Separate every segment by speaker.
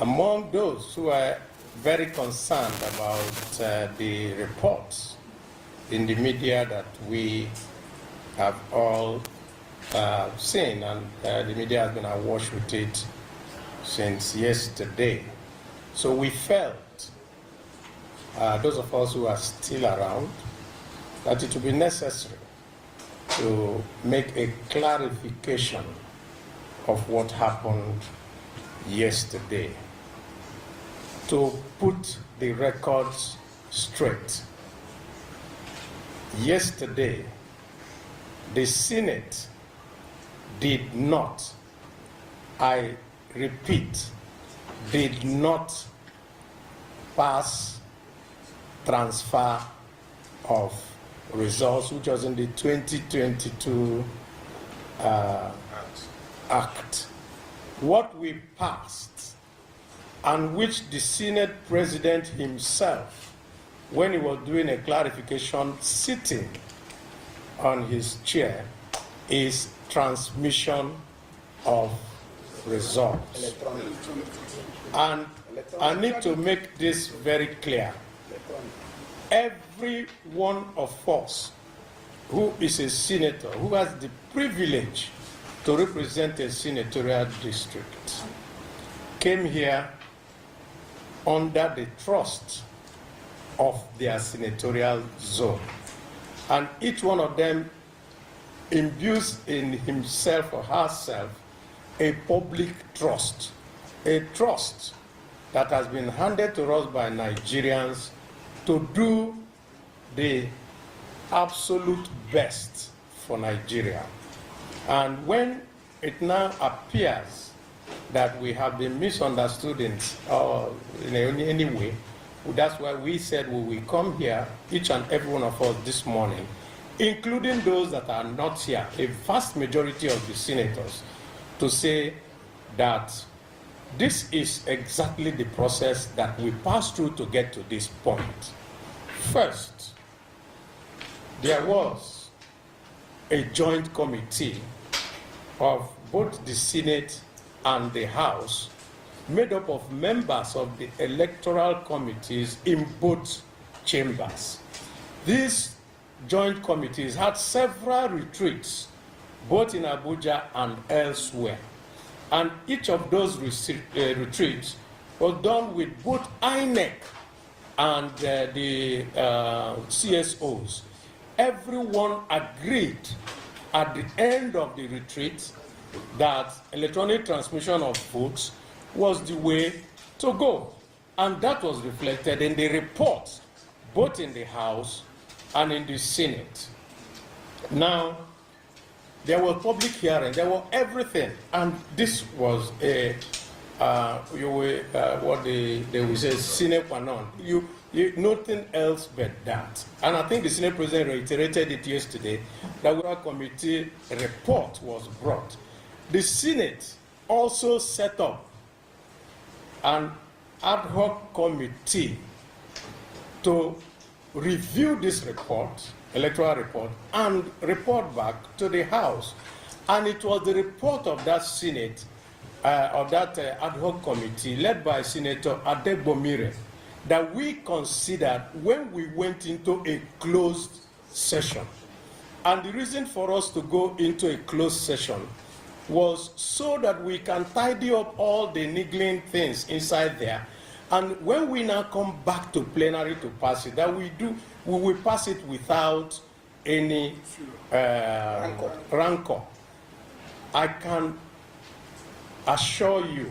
Speaker 1: Among those who are very concerned about the reports in the media that we have all seen, and the media has been awash with it since yesterday. So we felt, those of us who are still around, that it would be necessary to make a clarification of what happened yesterday, to put the records straight. Yesterday, the Senate did not, I repeat, did not pass transfer of results, which was in the 2022 Act. What we passed, and which the Senate President himself, when he was doing a clarification sitting on his chair, is transmission of results. And I need to make this very clear. Every one of us who is a senator, who has the privilege to represent a senatorial district, came here under the trust of their senatorial zone. And each one of them imbues in himself or herself a public trust, a trust that has been handed to us by Nigerians to do the absolute best for Nigeria. And when it now appears that we have been misunderstood in any way, that's why we said we will come here, each and every one of us this morning, including those that are not here, a vast majority of the senators, to say that this is exactly the process that we passed through to get to this point. First, there was a joint committee of both the Senate and the House, made up of members of the electoral committees in both chambers. These joint committees had several retreats, both in Abuja and elsewhere. And each of those retreats was done with both INEC and the CSOs. Everyone agreed at the end of the retreat that electronic transmission of votes was the way to go. And that was reflected in the report, both in the House and in the Senate. Now, there was public hearing, there was everything, and this was a, what they will say, sine qua non. Nothing else but that. And I think the Senate President reiterated it yesterday, that our committee report was brought. The Senate also set up an ad hoc committee to review this report, electoral report, and report back to the House. And it was the report of that Senate, of that ad hoc committee, led by Senator Adegbomire, that we considered when we went into a closed session. And the reason for us to go into a closed session was so that we can tidy up all the niggling things inside there. And when we now come back to plenary to pass it, that we will pass it without any rancor. I can assure you,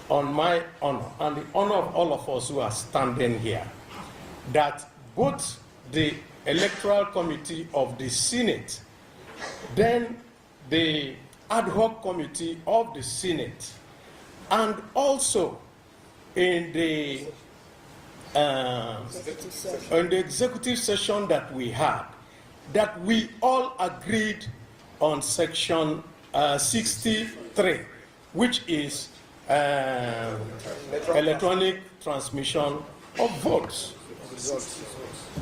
Speaker 1: on my honor and the honor of all of us who are standing here, that both the Electoral Committee of the Senate, then the ad hoc committee of the Senate, and also in the executive session that we had, that we all agreed on section 63, which is electronic transmission of votes,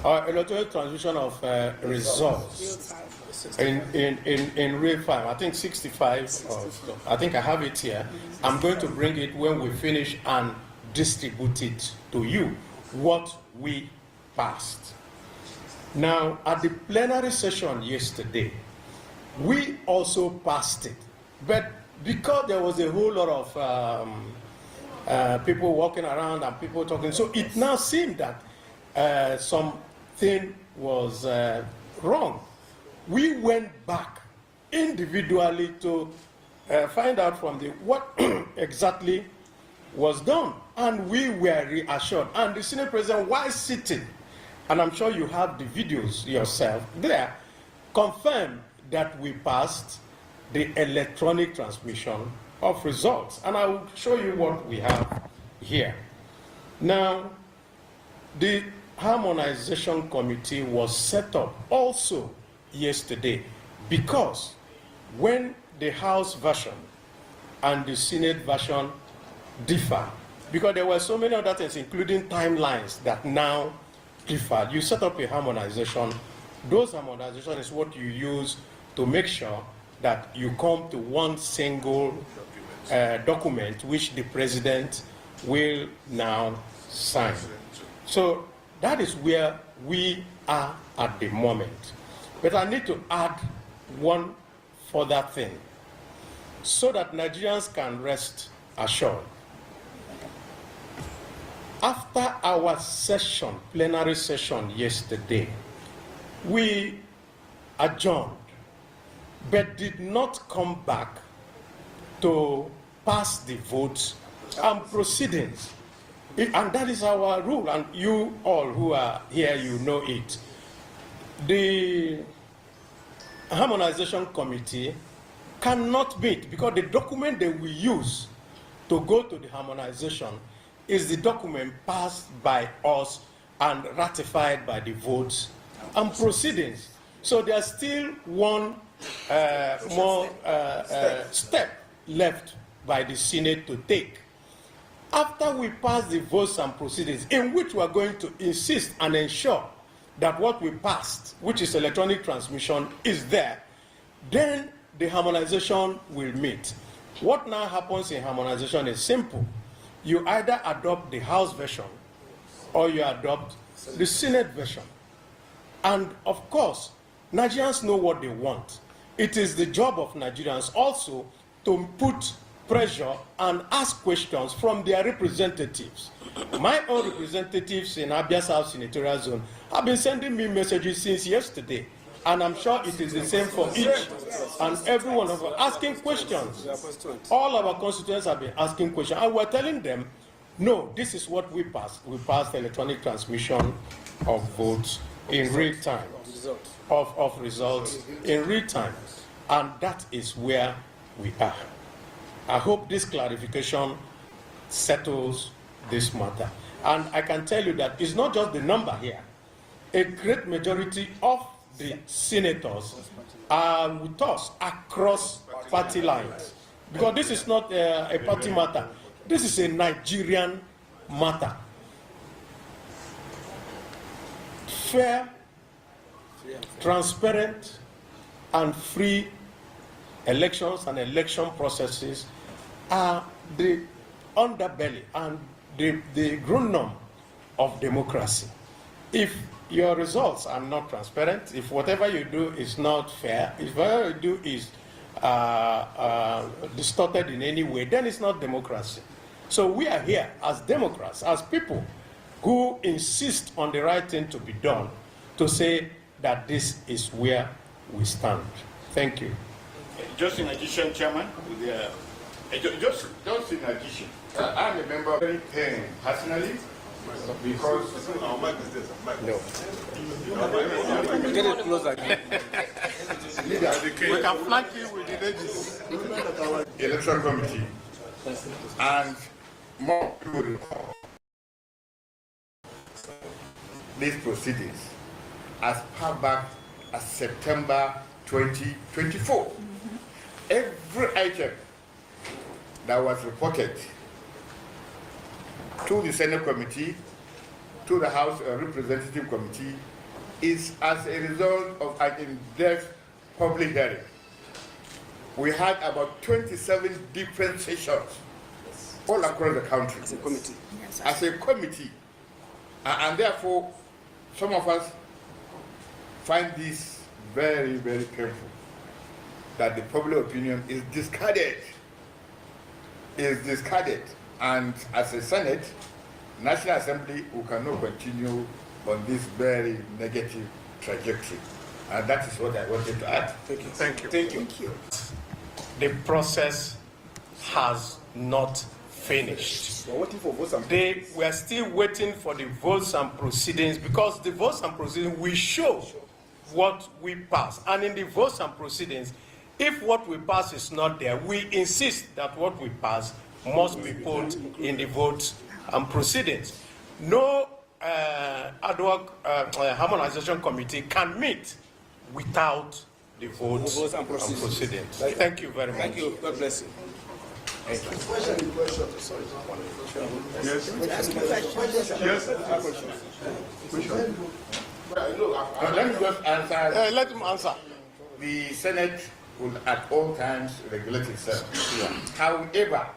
Speaker 1: or electronic transmission of results. in real time. I think 65. I think I have it here. I'm going to bring it when we finish and distribute it to you, what we passed. Now, at the plenary session yesterday, we also passed it. But because there was a whole lot of people walking around and people talking, so it now seemed that something was wrong. We went back individually to find out from what exactly was done, and we were reassured. And the Senate President, while sitting, and I'm sure you have the videos yourself there, confirmed that we passed the electronic transmission of results. And I will show you what we have here. Now, the Harmonization Committee was set up also yesterday because when the House version and the Senate version differ, because there were so many other things, including timelines, that now differ. You set up a harmonization. Those harmonization is what you use to make sure that you come to one single document which the president will now sign. So that is where we are at the moment. But I need to add one further thing so that Nigerians can rest assured. After our session, plenary session yesterday, we adjourned, but did not come back to pass the votes and proceedings. And that is our rule, and you all who are here, you know it. The Harmonization Committee cannot meet because the document that we use to go to the harmonization is the document passed by us and ratified by the votes and proceedings. So there's still one more step left by the Senate to take. After we pass the votes and proceedings, in which we are going to insist and ensure that what we passed, which is electronic transmission, is there, then the harmonization will meet. What now happens in harmonization is simple. You either adopt the House version or you adopt the Senate version. And of course, Nigerians know what they want. It is the job of Nigerians also to put pressure and ask questions from their representatives. My own representatives in Abia South Senatorial Zone have been sending me messages since yesterday, and I'm sure it is the same for each and every one of us, asking questions. All our constituents have been asking questions, and we're telling them, no, this is what we passed. We passed electronic transmission of votes in real time, of results in real time, and that is where we are. I hope this clarification settles this matter. And I can tell you that it's not just the number here. A great majority of the senators are with us across party lines. Because this is not a party matter. This is a Nigerian matter. Fair, transparent, and free elections and election processes are the underbelly and the ground of democracy. If your results are not transparent, if whatever you do is not fair, if whatever you do is distorted in any way, then it's not democracy. So we are here as Democrats, as people who insist on the right thing to be done, to say that this is where we stand. Thank you.
Speaker 2: Just in addition, Chairman, just in addition, I'm a member of the personally, because our mic is this.
Speaker 1: No.
Speaker 3: Get it closer.
Speaker 2: We can flank you with the ladies. Electoral Committee and more people these proceedings as far back as September 2024. Every item that was reported to the Senate Committee, to the House Representative Committee, is as a result of an in-depth public hearing. We had about 27 different sessions all across the country.
Speaker 3: As a committee.
Speaker 2: As a committee. And therefore, some of us find this very, very painful, that the public opinion is discarded. And as a Senate, National Assembly, we cannot continue on this very negative trajectory. And that is what I wanted to add.
Speaker 3: Thank you.
Speaker 1: Thank you.
Speaker 3: Thank you.
Speaker 1: The process has not finished.
Speaker 3: We're waiting for votes and
Speaker 1: We are still waiting for the votes and proceedings, because the votes and proceedings will show what we pass. And in the votes and proceedings, if what we pass is not there, we insist that what we pass must be put in the votes and proceedings. No ad hoc harmonization committee can meet without the votes and proceedings. Thank you very much.
Speaker 3: Thank you. God bless you.
Speaker 2: Thank you. Let me just answer.
Speaker 1: Let him answer.
Speaker 2: The Senate will at all times regulate itself. However,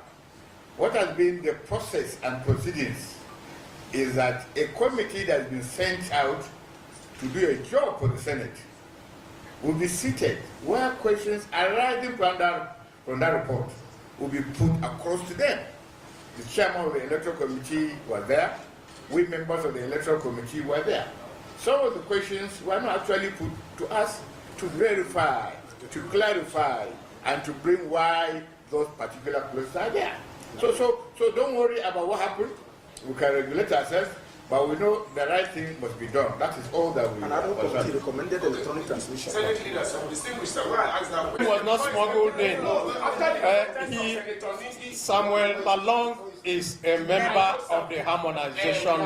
Speaker 2: what has been the process and proceedings is that a committee that has been sent out to do a job for the Senate will be seated where questions arising from that report will be put across to them. The chairman of the Electoral Committee was there. We members of the Electoral Committee were there. Some of the questions were not actually put to us to verify, to clarify, and to bring why those particular places are there. So don't worry about what happened. We can regulate ourselves, but we know the right thing must be done. That is all that we.
Speaker 3: Another committee recommended electronic transmission.
Speaker 4: Senate leaders have distinguished them. When I asked that,
Speaker 1: He was not smuggled in. Samuel Lalong is a member of the harmonization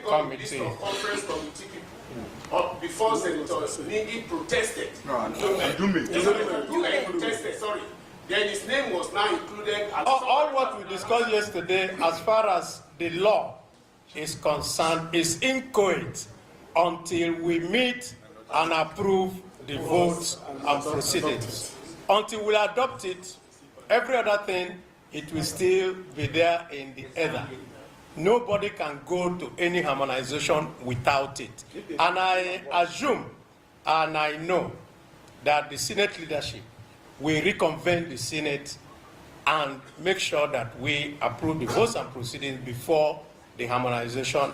Speaker 1: committee.
Speaker 4: Conference committee people before Senator Ningi protested. He protested. Sorry. Then his name was now included.
Speaker 1: All what we discussed yesterday, as far as the law is concerned, is inchoate until we meet and approve the votes and proceedings. Until we adopt it, every other thing, it will still be there in the ether. Nobody can go to any harmonization without it. And I assume and I know that the Senate leadership will reconvene the Senate and make sure that we approve the votes and proceedings before the harmonization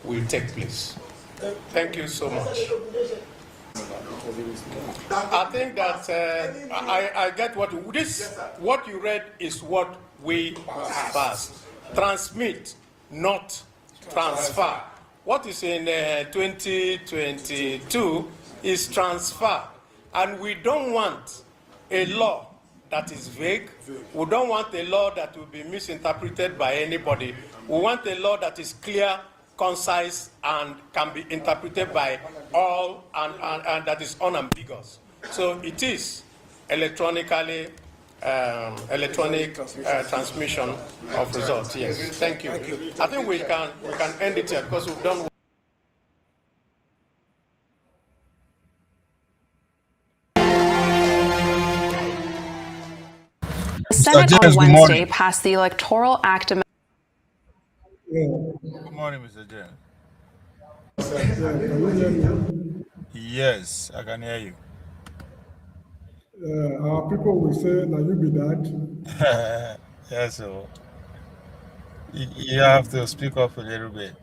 Speaker 1: will take place. Thank you so much. I think that I get what you read is what we passed. Transmit, not transfer. What is in 2022 is transfer. And we don't want a law that is vague. We don't want a law that will be misinterpreted by anybody. We want a law that is clear, concise, and can be interpreted by all, and that is unambiguous. So it is electronic transmission of results. Yes, thank you. I think we can end it here because we've done.
Speaker 5: The Senate on Wednesday passed the Electoral Act.
Speaker 6: Good morning, Mr. Jen. Yes, I can hear you.
Speaker 7: Our people will say, now you be that.
Speaker 6: Yes, so you have to speak up a little bit.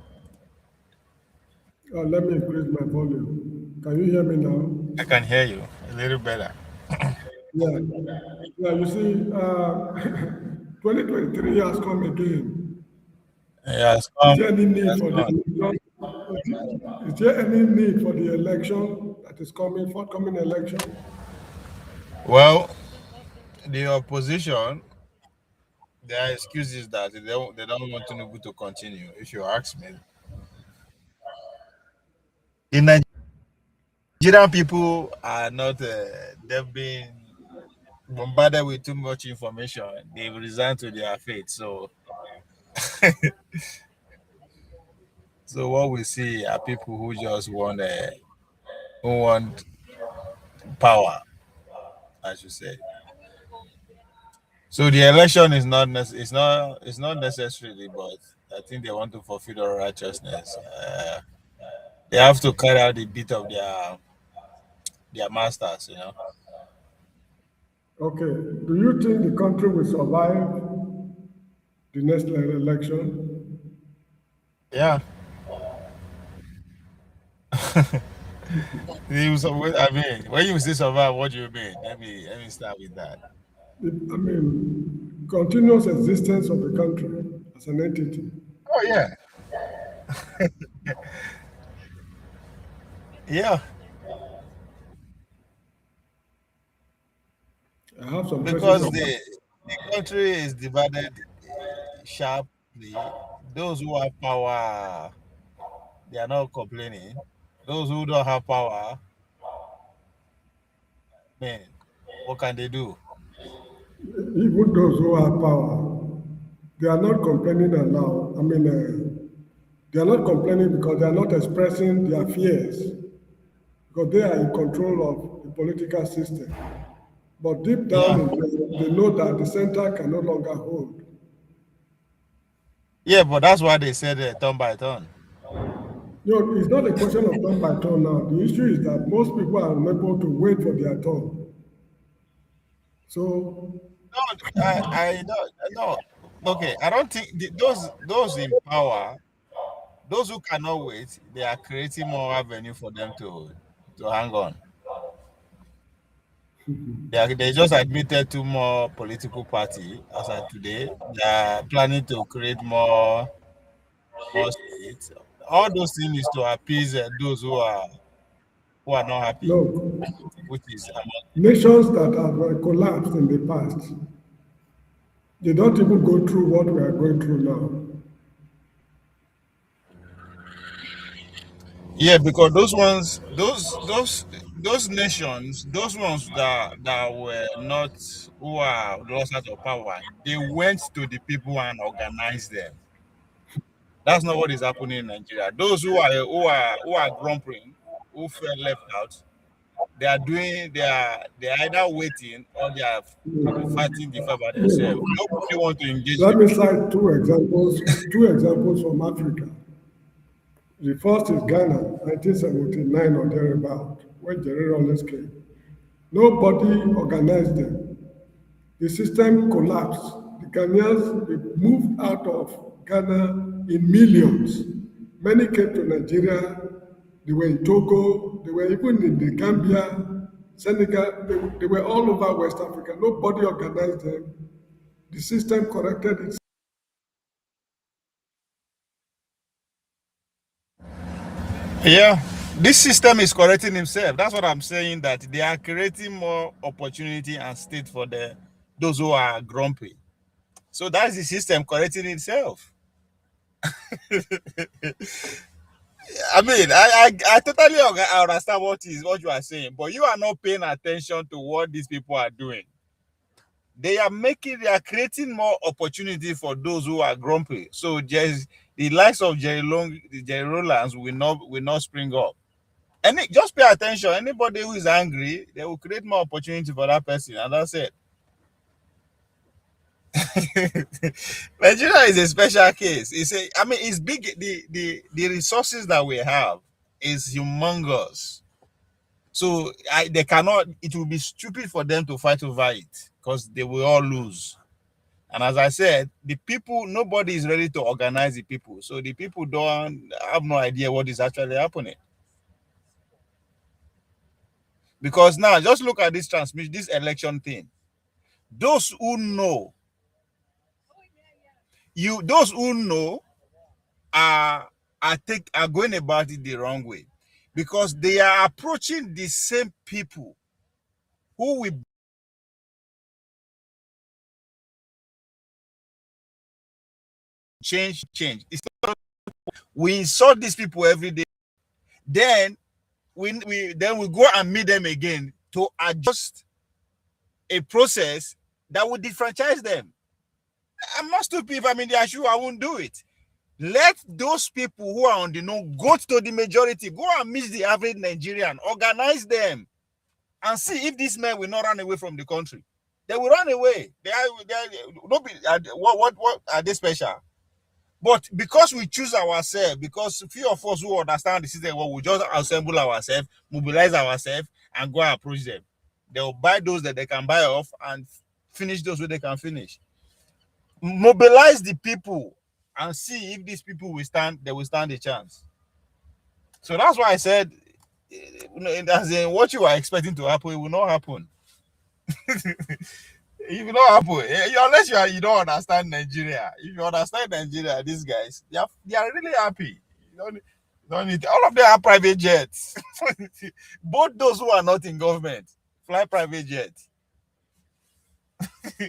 Speaker 7: Let me increase my volume. Can you hear me now?
Speaker 6: I can hear you a little better.
Speaker 7: Yeah, you see, 2023 has come again.
Speaker 6: Yes,
Speaker 7: Is there any need for the election? Is there any need for the election that is coming, forthcoming election?
Speaker 6: well, the opposition, their excuse is that they don't want Tinubu to continue, if you ask me. The Nigerian people are not, they've been bombarded with too much information. They've resigned to their fate. So, so what we see are people who just want power, as you said. So the election is not it's not necessarily, but I think they want to fulfill their righteousness. They have to carry out the bit of their masters, you know.
Speaker 7: Okay, do you think the country will survive the next election?
Speaker 6: Yeah. I mean, when you say survive, what do you mean? Let me start with that.
Speaker 7: I mean, continuous existence of the country as an entity.
Speaker 6: Oh yeah, yeah.
Speaker 7: I have some questions
Speaker 6: Because
Speaker 7: on that.
Speaker 6: the country is divided sharply. Those who have power, they are not complaining. Those who don't have power, man, what can they do?
Speaker 7: Even those who have power, they are not complaining aloud. I mean, they are not complaining because they are not expressing their fears, because they are in control of the political system. But deep down,
Speaker 6: Yeah,
Speaker 7: they know that the center can no longer hold.
Speaker 6: yeah, but that's why they said turn by turn.
Speaker 7: You know, it's not a question of turn by turn now. The issue is that most people are unable to wait for their turn. So,
Speaker 6: No, I don't no. Okay, I don't think those in power, those who cannot wait, they are creating more avenue for them to hang on. They just admitted two more political party as of today. They are planning to create more states. All those things is to appease those who are not happy,
Speaker 7: look,
Speaker 6: which is among
Speaker 7: nations that have collapsed in the past, they don't even go through what we are going through now.
Speaker 6: yeah, because those ones, those nations, those ones that were not who are lost out of power, they went to the people and organized them. That's not what is happening in Nigeria. Those who are grumping, who felt left out, they are either waiting or they are fighting the fight by themselves. Nobody want to engage
Speaker 7: Let
Speaker 6: the
Speaker 7: me
Speaker 6: people.
Speaker 7: cite two examples from Africa. The first is Ghana, 1979 or thereabout, when Jerry Rawlings came. Nobody organized them. The system collapsed. The Ghanaians they moved out of Ghana in millions. Many came to Nigeria. They were in Togo. They were even in the Gambia, Senegal. They were all over West Africa. Nobody organized them. The system corrected itself.
Speaker 6: Yeah, this system is correcting himself. That's what I'm saying. That they are creating more opportunity and state for those who are grumpy. So that's the system correcting itself. I mean, I totally understand what you are saying, but you are not paying attention to what these people are doing. They are creating more opportunity for those who are grumpy. So just the likes of the Jerry Rowlands will not spring up. Just pay attention. Anybody who is angry, they will create more opportunity for that person, and that's it. Nigeria is a special case. It's big. The resources that we have is humongous. So they cannot. It will be stupid for them to fight over it because they will all lose. And as I said, the people, nobody is ready to organize the people. So the people don't have no idea what is actually happening. Because now, just look at this election thing. Those who know, those who know are going about it the wrong way, because they are approaching the same people who will change. We insult these people every day. Then we go and meet them again to adjust a process that would defranchise them. I'm not stupid. If I'm in their shoe, I won't do it. Let those people who are on the know go to the majority, go and meet the average Nigerian, organize them. and see if these men will not run away from the country. They will run away. What are they special? But because we choose ourselves, because few of us who understand the system, well, we just assemble ourselves, mobilize ourselves, and go and approach them. They'll buy those that they can buy off and finish those where they can finish. Mobilize the people and see if these people will stand, they will stand a chance. So that's why I said, as in what you are expecting to happen, it will not happen. It will not happen unless you don't understand Nigeria. If you understand Nigeria, these guys they are really happy. You don't need, all of them are private jets. Both those who are not in government fly private jets.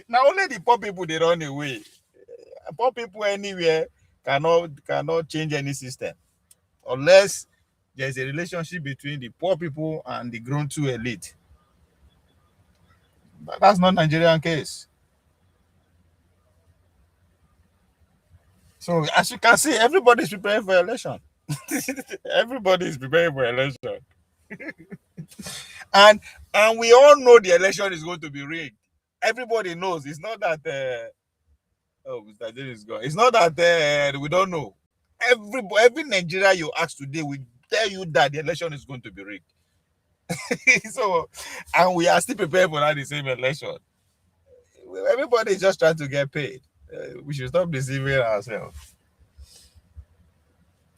Speaker 6: Now only the poor people they run away. Poor people anywhere cannot change any system unless there's a relationship between the poor people and the grown to elite. But that's not Nigerian case. So as you can see, everybody is preparing for election. Everybody is preparing for election. and we all know the election is going to be rigged. Everybody knows. It's not that Mr. Jerry is gone. It's not that we don't know. Every Nigeria you ask today will tell you that the election is going to be rigged. So, and we are still preparing for that the same election. Everybody is just trying to get paid. We should stop deceiving ourselves.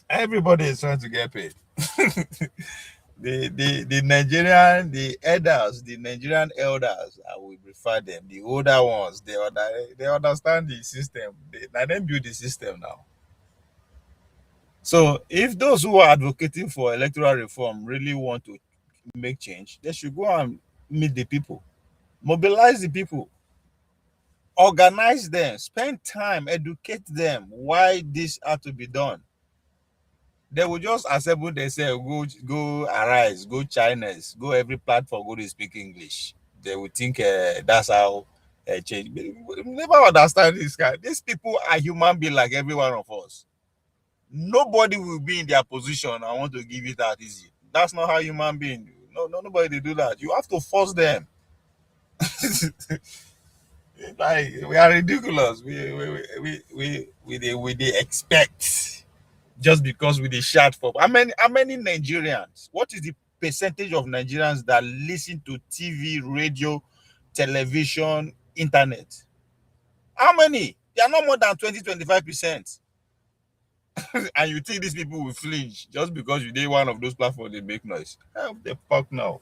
Speaker 6: Everybody is trying to get paid. the Nigerian, the Nigerian elders, I will refer them, the older ones, they understand the system. They then build the system now. So if those who are advocating for electoral reform really want to make change, they should go and meet the people, mobilize the people, organize them, spend time, educate them why this had to be done. They will just assemble themselves, go Arise, go Chinese, go every platform, go to speak English. They will think that's how change. We never understand this guy. These people are human beings like every one of us. Nobody will be in their position. I want to give it that easy. That's not how human beings. Nobody do that. You have to force them. Like we are ridiculous. We they expect just because we they shout for. How many Nigerians? What is the percentage of Nigerians that listen to TV, radio, television, internet? How many? They are not more than 20-25%. And you think these people will flinch just because you did one of those platforms they make noise? Help the fuck now.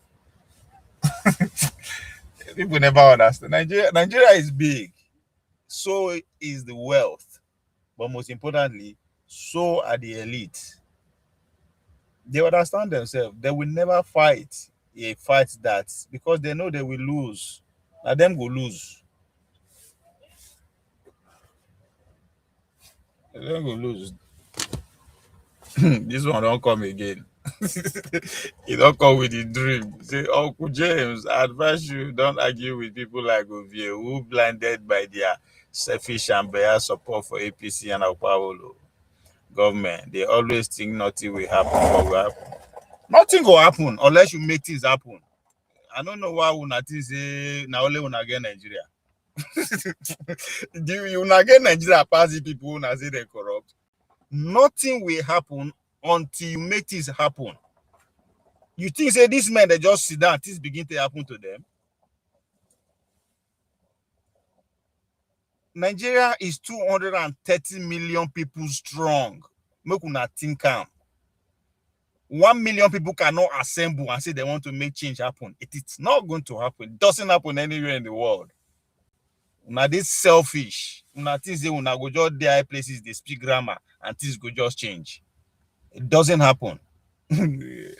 Speaker 6: People never understand. Nigeria is big. So is the wealth. But most importantly, so are the elite. They understand themselves. They will never fight a fight that because they know they will lose. Now them go lose. They don't go lose. This one don't come again. He don't come with the dream. Say, Uncle James, I advise you don't argue with people like Ovie who blinded by their selfish and biased support for APC and Akpawolo government. They always think nothing will happen. What will happen? Nothing will happen unless you make things happen. I don't know why una think say na only una get Nigeria. Do you una get Nigeria pass the people una say they corrupt? Nothing will happen until you make things happen. You think say these men they just sit down, things begin to happen to them? Nigeria is 230 million people strong. Make una think am. 1 million people cannot assemble and say they want to make change happen. It's not going to happen. It doesn't happen anywhere in the world. Una this selfish. Una think say una go just there places they speak grammar and things go just change. It doesn't happen.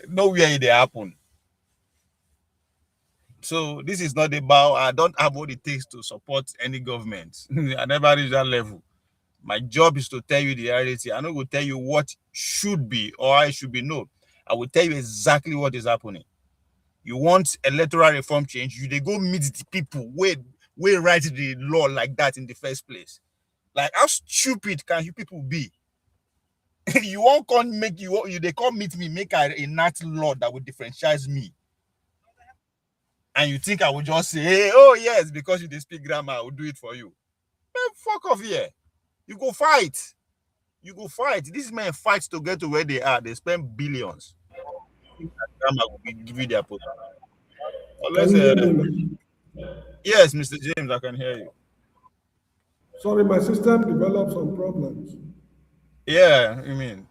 Speaker 6: Nowhere it happen. So this is not about I don't have what it takes to support any government. I never reach that level. My job is to tell you the reality. I'm not going to tell you what should be or I should be known. I will tell you exactly what is happening. You want electoral reform change, you they go meet the people where write the law like that in the first place. Like how stupid can you people be? You won't come make you they come meet me, make a nat law that will differentiate me. And you think I will just say, hey, oh yes, because you did speak grammar, I will do it for you. Man, fuck off here. You go fight. You go fight. These men fight to get to where they are. They spend billions. Grammar will give you their post.
Speaker 7: Can you hear me now?
Speaker 6: Yes, Mr. James, I can hear you.
Speaker 7: Sorry, my system developed some problems.
Speaker 6: Yeah, you mean.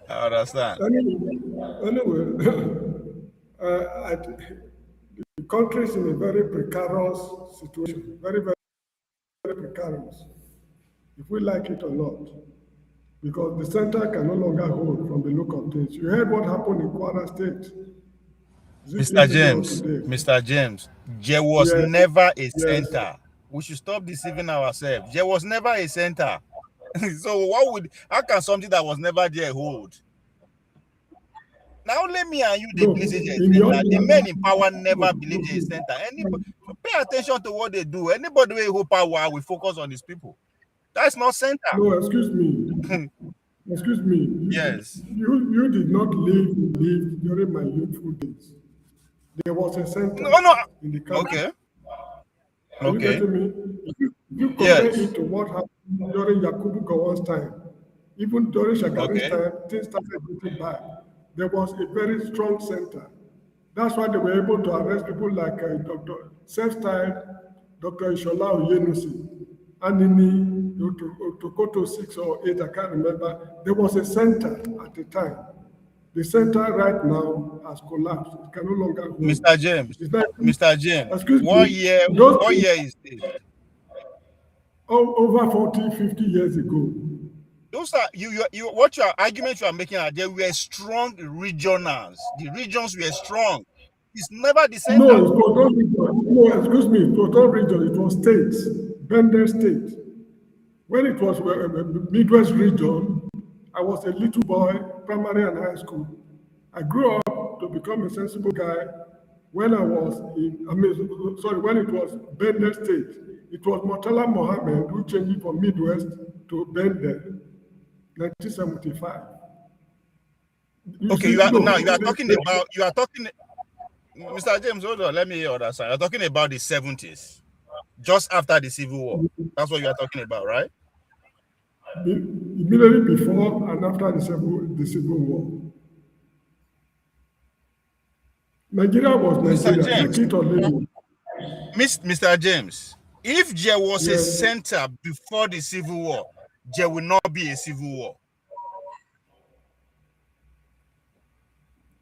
Speaker 6: I understand.
Speaker 7: Anyway, the country is in a very precarious situation, very, very, very precarious, if we like it or not, because the center can no longer hold from the look of things. You heard what happened in Kwara State.
Speaker 6: Mr. James, there was never a center. We should stop deceiving ourselves. There was never a center. So how can something that was never there hold? Now let me and you believe the men in power never believe a center. Anybody pay attention to what they do. Anybody who power will focus on these people. That's not center.
Speaker 7: No, excuse me. Excuse me.
Speaker 6: Yes.
Speaker 7: You did not live during my youthful days. There was a center in the country.
Speaker 6: Okay.
Speaker 7: Are you getting me? You compare it to what happened during Yakubu Gowon's time. Even during Shagari's time, things started getting bad. There was a very strong center. That's why they were able to arrest people like Dr. Self-styled Dr. Ishola Oyenusi, Anini, Tokoto 6 or 8, I can't remember. There was a center at the time. The center right now has collapsed. It can no longer hold.
Speaker 6: Mr. James,
Speaker 7: excuse
Speaker 6: what
Speaker 7: me,
Speaker 6: year is this?
Speaker 7: Over 40, 50 years ago.
Speaker 6: Those are what your arguments you are making are there were strong regionals. The regions were strong. It's never the center.
Speaker 7: No, it was not region. No, excuse me, it was not region, it was states, Bender State. When it was Midwest region, I was a little boy, primary and high school. I grew up to become a sensible guy when I was when it was Bender State. It was Murtala Mohammed who changed it from Midwest to Bender, 1975.
Speaker 6: You are talking, Mr. James, hold on, let me hear your other side. You're talking about the 70s, just after the Civil War. That's what you are talking about, right?
Speaker 7: Immediately before and after the Civil War. Nigeria was Nigeria.
Speaker 6: Mr. James, if there was a center before the Civil War, there will not be a Civil War.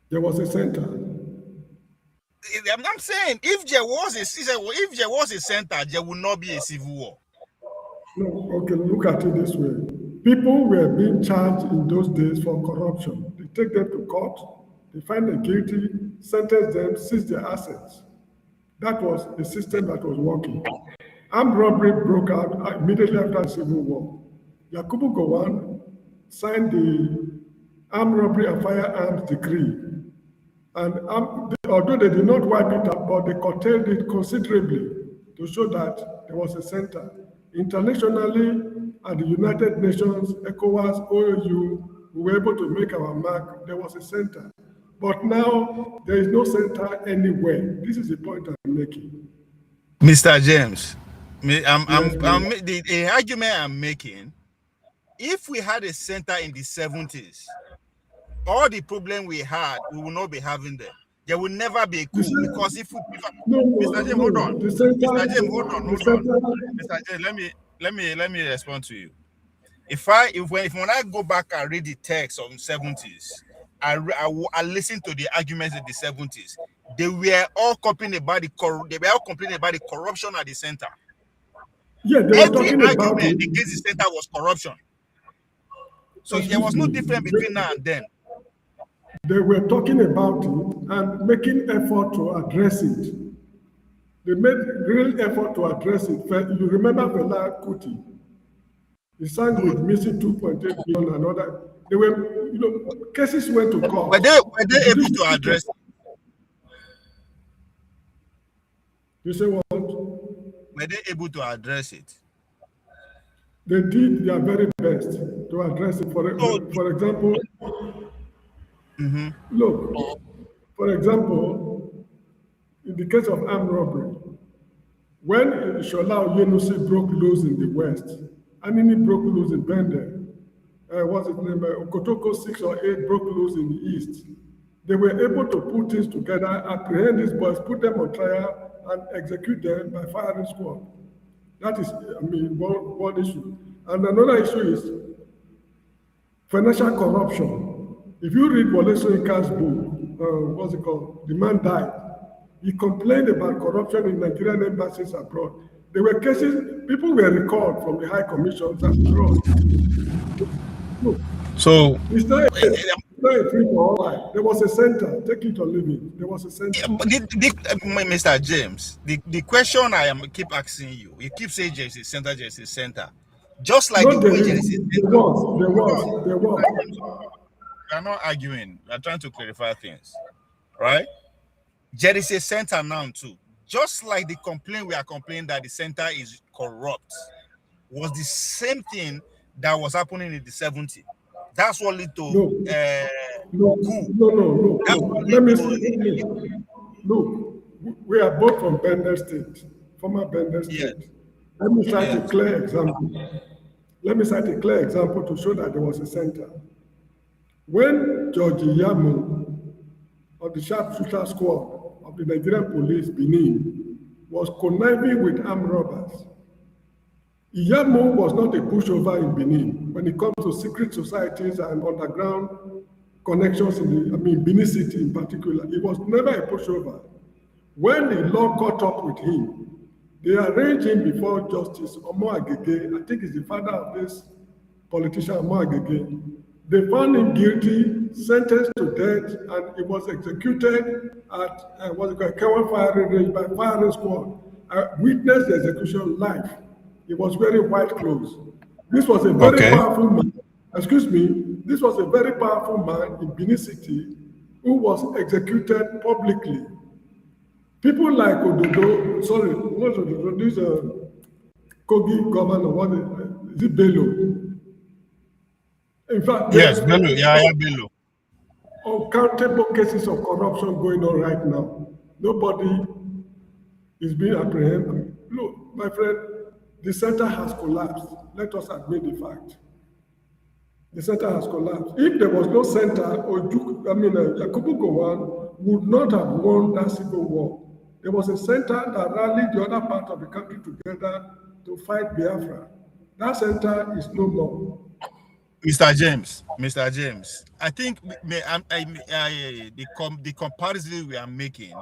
Speaker 7: There was a center.
Speaker 6: I'm saying if there was a center, there will not be a Civil War.
Speaker 7: No, okay, look at it this way. People were being charged in those days for corruption. They take them to court, they find them guilty, sentence them, seize their assets. That was the system that was working. Armed robbery broke out immediately after the Civil War. Yakubu Gowon signed the Armed Robbery and Firearms Decree. And although they did not wipe it out, but they curtailed it considerably to show that there was a center. Internationally, at the United Nations, ECOWAS, OAU, we were able to make our mark. There was a center. But now, there is no center anywhere. This is the point I'm making.
Speaker 6: Mr. James, the argument I'm making, if we had a center in the 70s, all the problem we had, we will not be having them. There will never be a coup because if Mr. James, hold on. Mr. James, hold on. Mr. James, let me respond to you. When I go back and read the text of the 70s, I listen to the arguments in the 70s. They were all complaining about the corruption at the center.
Speaker 7: Yeah, they
Speaker 6: every
Speaker 7: were talking
Speaker 6: argument
Speaker 7: about it.
Speaker 6: against the center was corruption. So there was no difference between now and then.
Speaker 7: They were talking about it and making effort to address it. They made real effort to address it. You remember Fela Kuti? He sang with missing 2.8 billion and other. They were, cases went to court.
Speaker 6: Were they able to address it?
Speaker 7: You say what?
Speaker 6: Were they able to address it?
Speaker 7: They did their very best to address it. For example, look, for example, in the case of armed robbery, when Shola Oyenusi broke loose in the West, Anini broke loose in Bende, what's his name? Okotoko 6 or 8 broke loose in the East. They were able to put things together, apprehend these boys, put them on trial, and execute them by firing squad. That is, one issue. And another issue is financial corruption. If you read Wole Soyinka's book, what's it called? The Man Died. He complained about corruption in Nigerian embassies abroad. There were cases, people were recalled from the high commissions abroad. Look,
Speaker 6: So
Speaker 7: it's not a free for all. There was a center, take it or leave it. There was a center.
Speaker 6: Mr. James, the question I am keep asking you, you keep saying there is a center, there is a center. Just like
Speaker 7: No,
Speaker 6: the way
Speaker 7: there was.
Speaker 6: We are not arguing. We are trying to clarify things, right? There is a center now too. Just like the complaint we are complaining that the center is corrupt, was the same thing that was happening in the 70s. That's what led to
Speaker 7: No. Let me see. Look, we are both from Bender State, former Bender State.
Speaker 6: Yes.
Speaker 7: Let me cite a clear example. Let me cite a clear example to show that there was a center. When George Yamu of the sharpshooter squad of the Nigerian police, Benin, was conniving with armed robbers, Yamu was not a pushover in Benin when it comes to secret societies and underground connections in Benin City in particular. He was never a pushover. When the law caught up with him, they arranged him before Justice Omo Agege. I think he's the father of this politician, Omo Agege. They found him guilty, sentenced to death, and he was executed at Kewan firing range by firing squad. I witnessed the execution live. He was wearing white clothes. This was a very powerful man. Excuse me. This was a very powerful man in Benin City who was executed publicly. People like Ododo, sorry, not Ododo, this Kogi governor, what is it, Bello? In fact,
Speaker 6: yes, Bello, yeah, Bello.
Speaker 7: Uncountable cases of corruption going on right now. Nobody is being apprehended. Look, my friend, the center has collapsed. Let us admit the fact. The center has collapsed. If there was no center, Yakubu Gowon would not have won that civil war. There was a center that rallied the other part of the country together to fight Biafra. That center is no more.
Speaker 6: Mr. James, I think the comparison we are making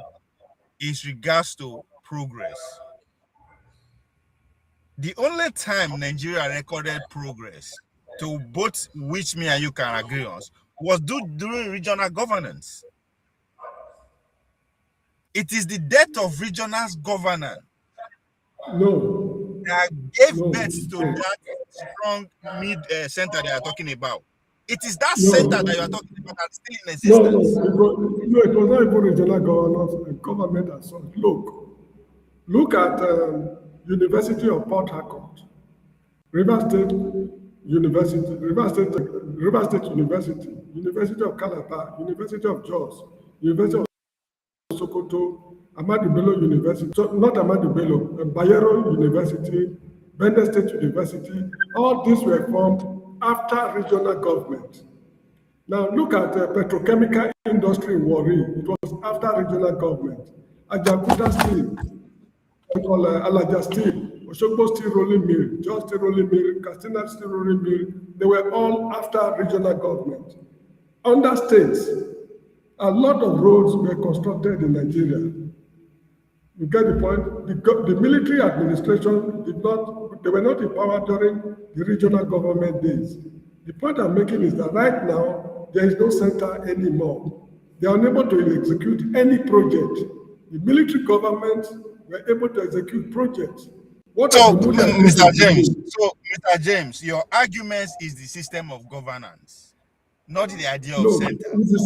Speaker 6: is regards to progress. The only time Nigeria recorded progress, to both which me and you can agree on, was during regional governance. It is the death of regional governance that gave birth to that strong center they are talking about. It is that center that you are talking about that's still in existence.
Speaker 7: It was not even regional government as such. Look at University of Port Harcourt, River State University, University of Calabar, University of Jos, University of Sokoto, Ahmadu Bello University, so not Ahmadu Bello, Bayero University, Bender State University, all these were formed after regional government. Now look at petrochemical industry in Warri, it was after regional government. Ajakuta Steel, Alaja Steel, Oshogbo Steel Rolling Mill, Jos Steel Rolling Mill, Katsina Steel Rolling Mill, they were all after regional government. Under states, a lot of roads were constructed in Nigeria. You get the point? The military administration they were not empowered during the regional government days. The point I'm making is that right now, there is no center anymore. They are unable to execute any project. The military government were able to execute projects.
Speaker 6: Mr. James, your argument is the system of governance, not the idea of center.
Speaker 7: It's the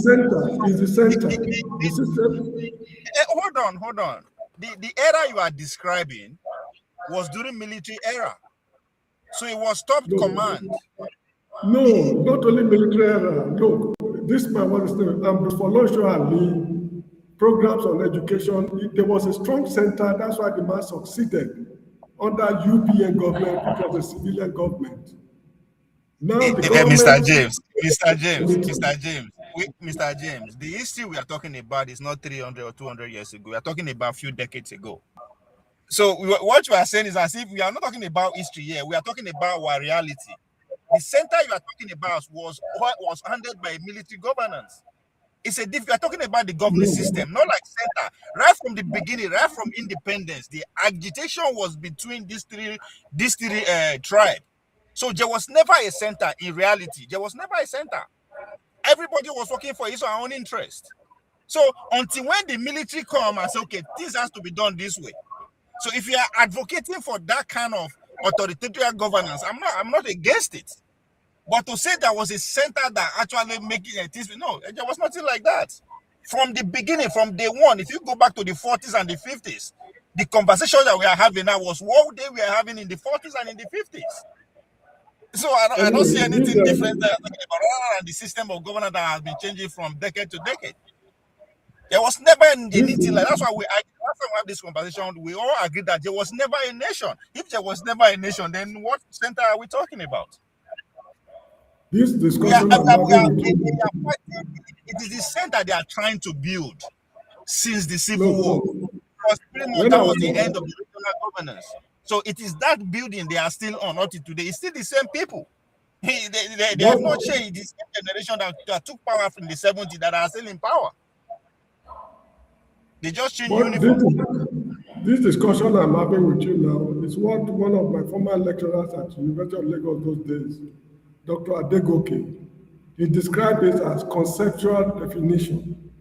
Speaker 7: center. The system.
Speaker 6: Hold on. The era you are describing was during military era. So it was top command.
Speaker 7: No, not only military era. Look, this man was for Losho Ali programs on education. There was a strong center. That's why the man succeeded under UPN government, which was a civilian government. Now the
Speaker 6: Mr.
Speaker 7: government.
Speaker 6: James, Mr. James, the history we are talking about is not 300 or 200 years ago. We are talking about a few decades ago. So what you are saying is as if we are not talking about history here. We are talking about our reality. The center you are talking about was handled by military governance. It's a different. We are talking about the governing system, not like center. Right from the beginning, right from independence, the agitation was between these three tribes. So there was never a center in reality. There was never a center. Everybody was working for his own interest. So until when the military come and say, okay, this has to be done this way. So if you are advocating for that kind of authoritarian governance, I'm not against it. But to say there was a center that actually making it, no, there was nothing like that. From the beginning, from day one, if you go back to the 40s and the 50s, the conversation that we are having now was what they were having in the 40s and in the 50s. So I don't see anything different there than the system of governance that has been changing from decade to decade. There was never anything like that. That's why we have this conversation. We all agree that there was never a nation. If there was never a nation, then what center are we talking about?
Speaker 7: This discussion
Speaker 6: it is the center they are trying to build since the Civil War. Because pretty much that was the end of the regional governance. So it is that building they are still on until today. It's still the same people. They have not changed. The same generation that took power from the 70s that are still in power. They just changed uniform.
Speaker 7: This discussion I'm having with you now is what one of my former lecturers at University of Lagos those days, Dr. Adegoke, he described it as conceptual definition.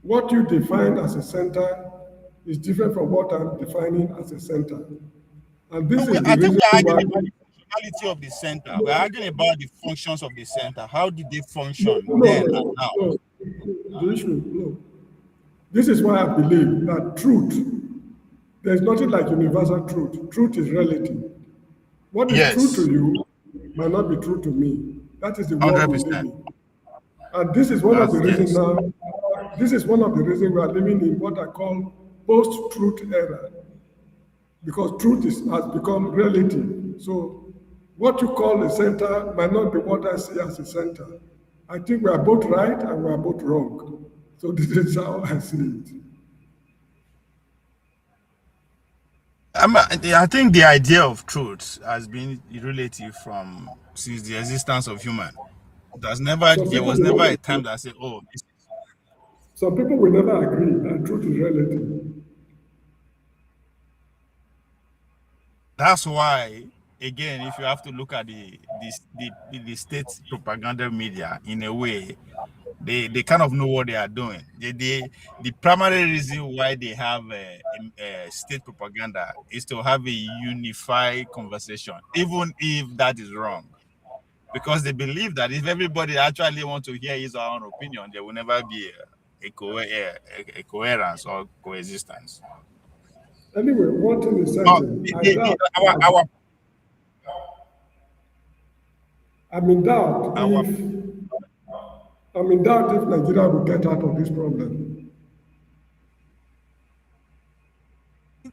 Speaker 7: What you define as a center is different from what I'm defining as a center. And this is the reason why
Speaker 6: the functionality of the center. We're arguing about the functions of the center. How did they function then and now?
Speaker 7: The issue, this is why I believe that truth, there's nothing like universal truth. Truth is relative. What is true to you might not be true to me. That is the world we live in. And this is one of the reasons now, this is one of the reasons we are living in what I call post-truth era. Because truth has become relative. So what you call a center might not be what I see as a center. I think we are both right and we are both wrong. So this is how I see it.
Speaker 6: I think the idea of truth has been relative since the existence of human. There was never a time that I said, oh.
Speaker 7: Some people will never agree that truth is relative.
Speaker 6: That's why, again, if you have to look at the state propaganda media in a way, they kind of know what they are doing. The primary reason why they have a state propaganda is to have a unified conversation, even if that is wrong. Because they believe that if everybody actually wants to hear his or her own opinion, there will never be a coherence or coexistence.
Speaker 7: Anyway, one thing is certain. I'm in doubt if Nigeria will get out of this problem.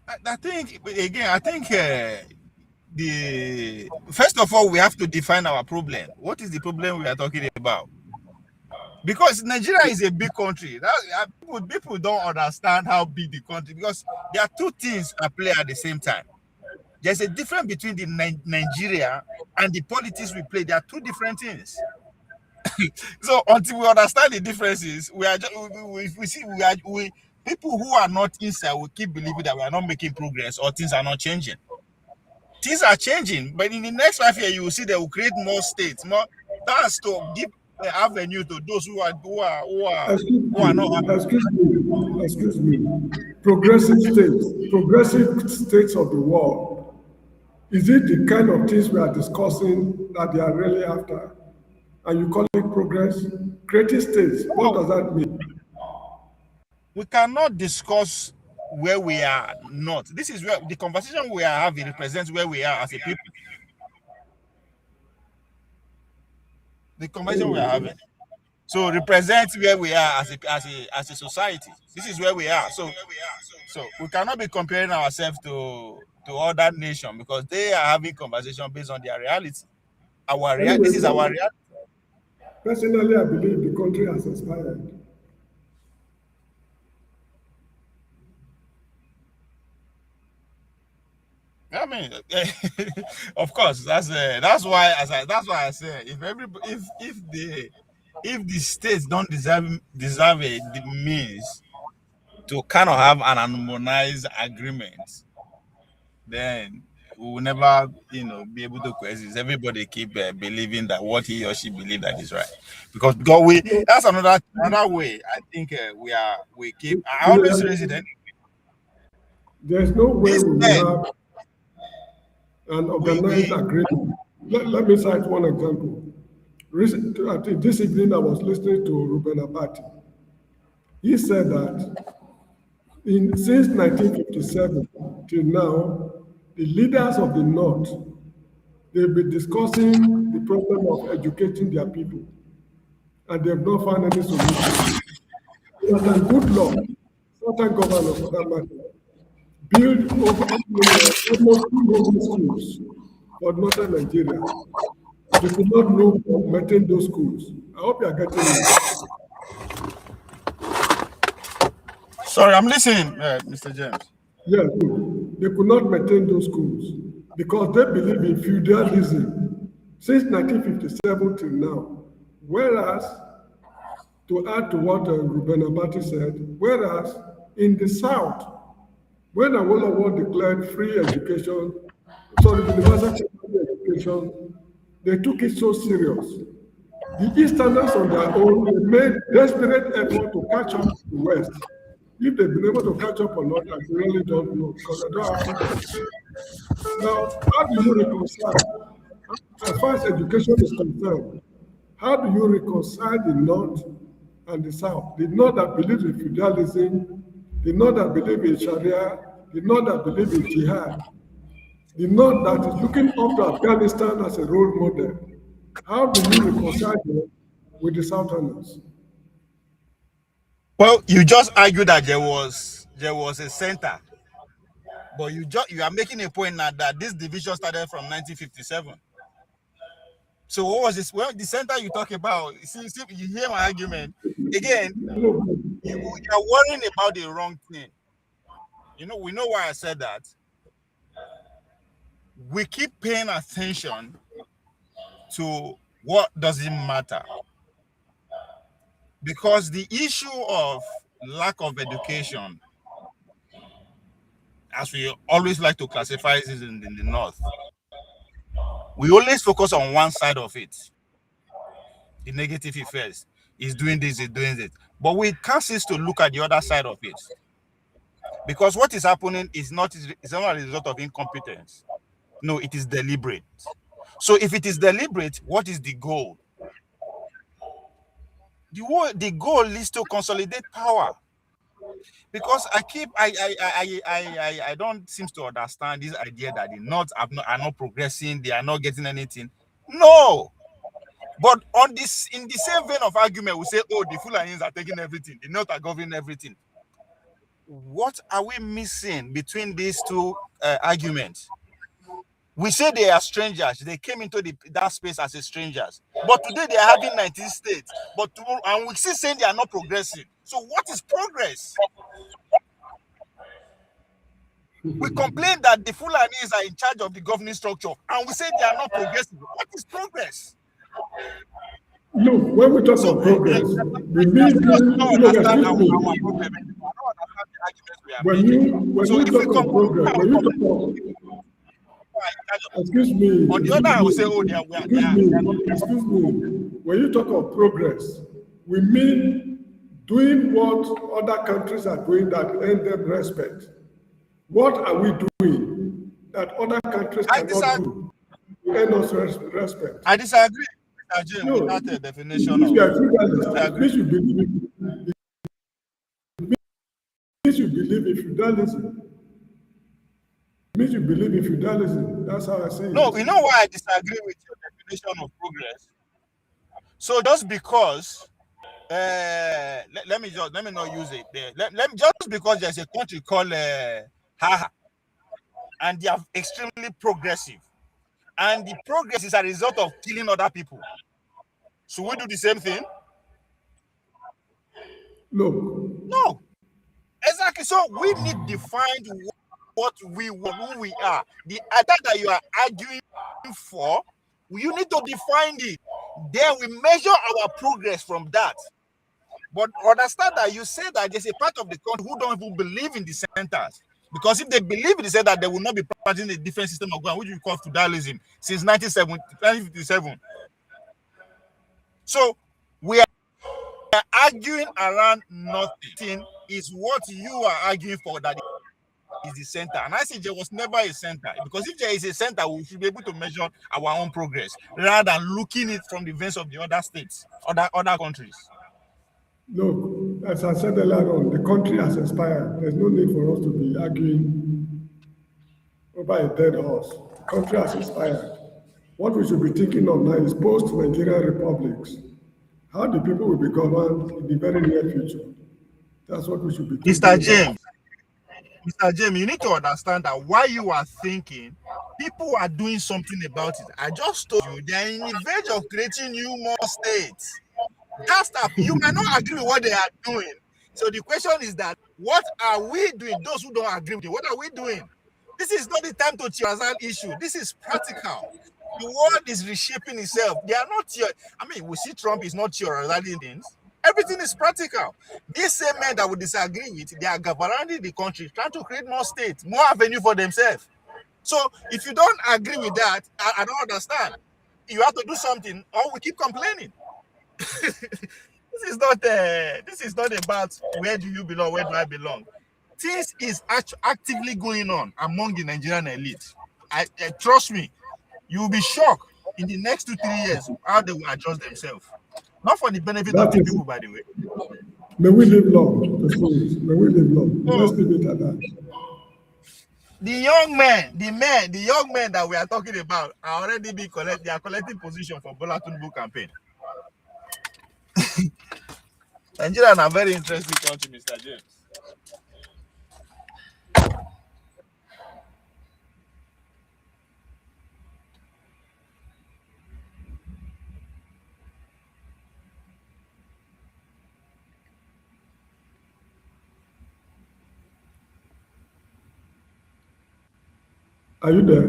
Speaker 6: I think first of all, we have to define our problem. What is the problem we are talking about? Because Nigeria is a big country. People don't understand how big the country, because there are two things at play at the same time. There's a difference between the Nigeria and the politics we play. There are two different things. So until we understand the differences, people who are not inside will keep believing that we are not making progress or things are not changing. Things are changing, but in the next 5 years, you will see they will create more states, more. That's to give the avenue to those who are not.
Speaker 7: Excuse me. Progressive states of the world. Is it the kind of things we are discussing that they are really after? And you call it progress? Creative states, what does that mean?
Speaker 6: We cannot discuss where we are not. This is where the conversation we are having represents where we are as a people. The conversation we are having. So represent where we are as a society. This is where we are. So we cannot be comparing ourselves to other nations because they are having conversation based on their reality.
Speaker 7: Anyway,
Speaker 6: This is our reality.
Speaker 7: personally, I believe the country has expired.
Speaker 6: I mean, of course, that's why I say if the states don't deserve the means to kind of have an harmonized agreement, then we will never, be able to coexist. Everybody keep believing that what he or she believe that is right, because we
Speaker 7: No,
Speaker 6: that's another way. I think we keep. I always raise it.
Speaker 7: there's no way
Speaker 6: This
Speaker 7: we will
Speaker 6: men,
Speaker 7: have an organized
Speaker 6: we
Speaker 7: agreement. Let me cite one example. I think this evening I was listening to Ruben Abati. He said that since 1957 till now, the leaders of the North, they've been discussing the problem of educating their people, and they've not found any solution. Certain good law, certain governors for that matter, build almost 200 schools for northern Nigeria. They could not maintain those schools. I hope you are getting me.
Speaker 6: Sorry, I'm listening, Mr. James.
Speaker 7: Yes, they could not maintain those schools because they believe in feudalism since 1957 till now. Whereas, to add to what Ruben Abati said, whereas in the South, when Awolowo declared free education, universal education, they took it so serious. The Easterners on their own, they made desperate effort to catch up to the West. If they've been able to catch up or not, I really don't know because I don't have figures. Now, how do you reconcile, as far as education is concerned, how do you reconcile the North and the South? The North that believes in feudalism, the North that believes in Sharia, the North that believes in jihad, the North that is looking up to Afghanistan as a role model. How do you reconcile them with the Southerners?
Speaker 6: Well, you just argued that there was a center, but you are making a point now that this division started from 1957. So what was this? Well, the center you talk about, see, you hear my argument again. You are worrying about the wrong thing. We know why I said that. We keep paying attention to what doesn't matter, because the issue of lack of education, as we always like to classify it in the North, we always focus on one side of it. The negative effects is doing this, is doing it. But we can't cease to look at the other side of it. Because what is happening is not a result of incompetence. No, it is deliberate. So if it is deliberate, what is the goal? The goal is to consolidate power. Because I don't seem to understand this idea that the North are not progressing, they are not getting anything. No. But in the same vein of argument, we say, oh, the Fulanis are taking everything, the North are governing everything. What are we missing between these two arguments? We say they are strangers. They came into that space as strangers. But today they are having 19 states. But tomorrow, and we still saying they are not progressing. So what is progress? We complain that the Fulanis are in charge of the governing structure, and we say they are not progressing. What is progress?
Speaker 7: Look, when we talk of progress, we mean when you talk of progress, excuse me.
Speaker 6: On the other hand, we say, oh,
Speaker 7: excuse me. When you talk of progress, we mean doing what other countries are doing that earn them respect. What are we doing that other countries cannot do to earn us respect?
Speaker 6: I disagree. No, without a definition of
Speaker 7: it means you believe in feudalism. It means you believe in feudalism. That's how I say it.
Speaker 6: No, you know why I disagree with your definition of progress? So just because let me not use it there. Let me just because there's a country called Haha, and they are extremely progressive, and the progress is a result of killing other people. Should we do the same thing? No. Exactly. So we need to find what we want, who we are. The idea that you are arguing for, you need to define it. Then we measure our progress from that. But understand that you say that there's a part of the country who don't even believe in the centers. Because if they believe in the center, they will not be practicing a different system of government, which we call feudalism, since 1957. So we are arguing around nothing. Is what you are arguing for that is the center. And I say there was never a center, because if there is a center, we should be able to measure our own progress rather than looking it from the views of the other states, other countries.
Speaker 7: Look, as I said earlier on, the country has expired. There's no need for us to be arguing over a dead horse. The country has expired. What we should be thinking of now is post-Nigerian republics. How the people will be governed in the very near future. That's what we should be thinking about.
Speaker 6: Mr. James, you need to understand that while you are thinking, people are doing something about it. I just told you they are in the verge of creating new more states. That stuff, you might not agree with what they are doing. So the question is that, what are we doing? Those who don't agree with it, what are we doing? This is not the time to theorize issue. This is practical. The world is reshaping itself. They are not here. I mean, we see Trump is not theorizing things. Everything is practical. These same men that we disagree with, they are governing the country, trying to create more states, more avenue for themselves. So if you don't agree with that, I don't understand. You have to do something, or we keep complaining. This is not about where do you belong, where do I belong. Things is actively going on among the Nigerian elite. Trust me, you will be shocked in the next 2-3 years how they will adjust themselves. Not for the benefit of the people, by the way.
Speaker 7: May we live long to see it. May we live long. Let's leave it at that.
Speaker 6: The young men that we are talking about are already they are collecting position for Bola Tinubu campaign. Nigeria is a very interesting country, Mr. James.
Speaker 7: Are you there?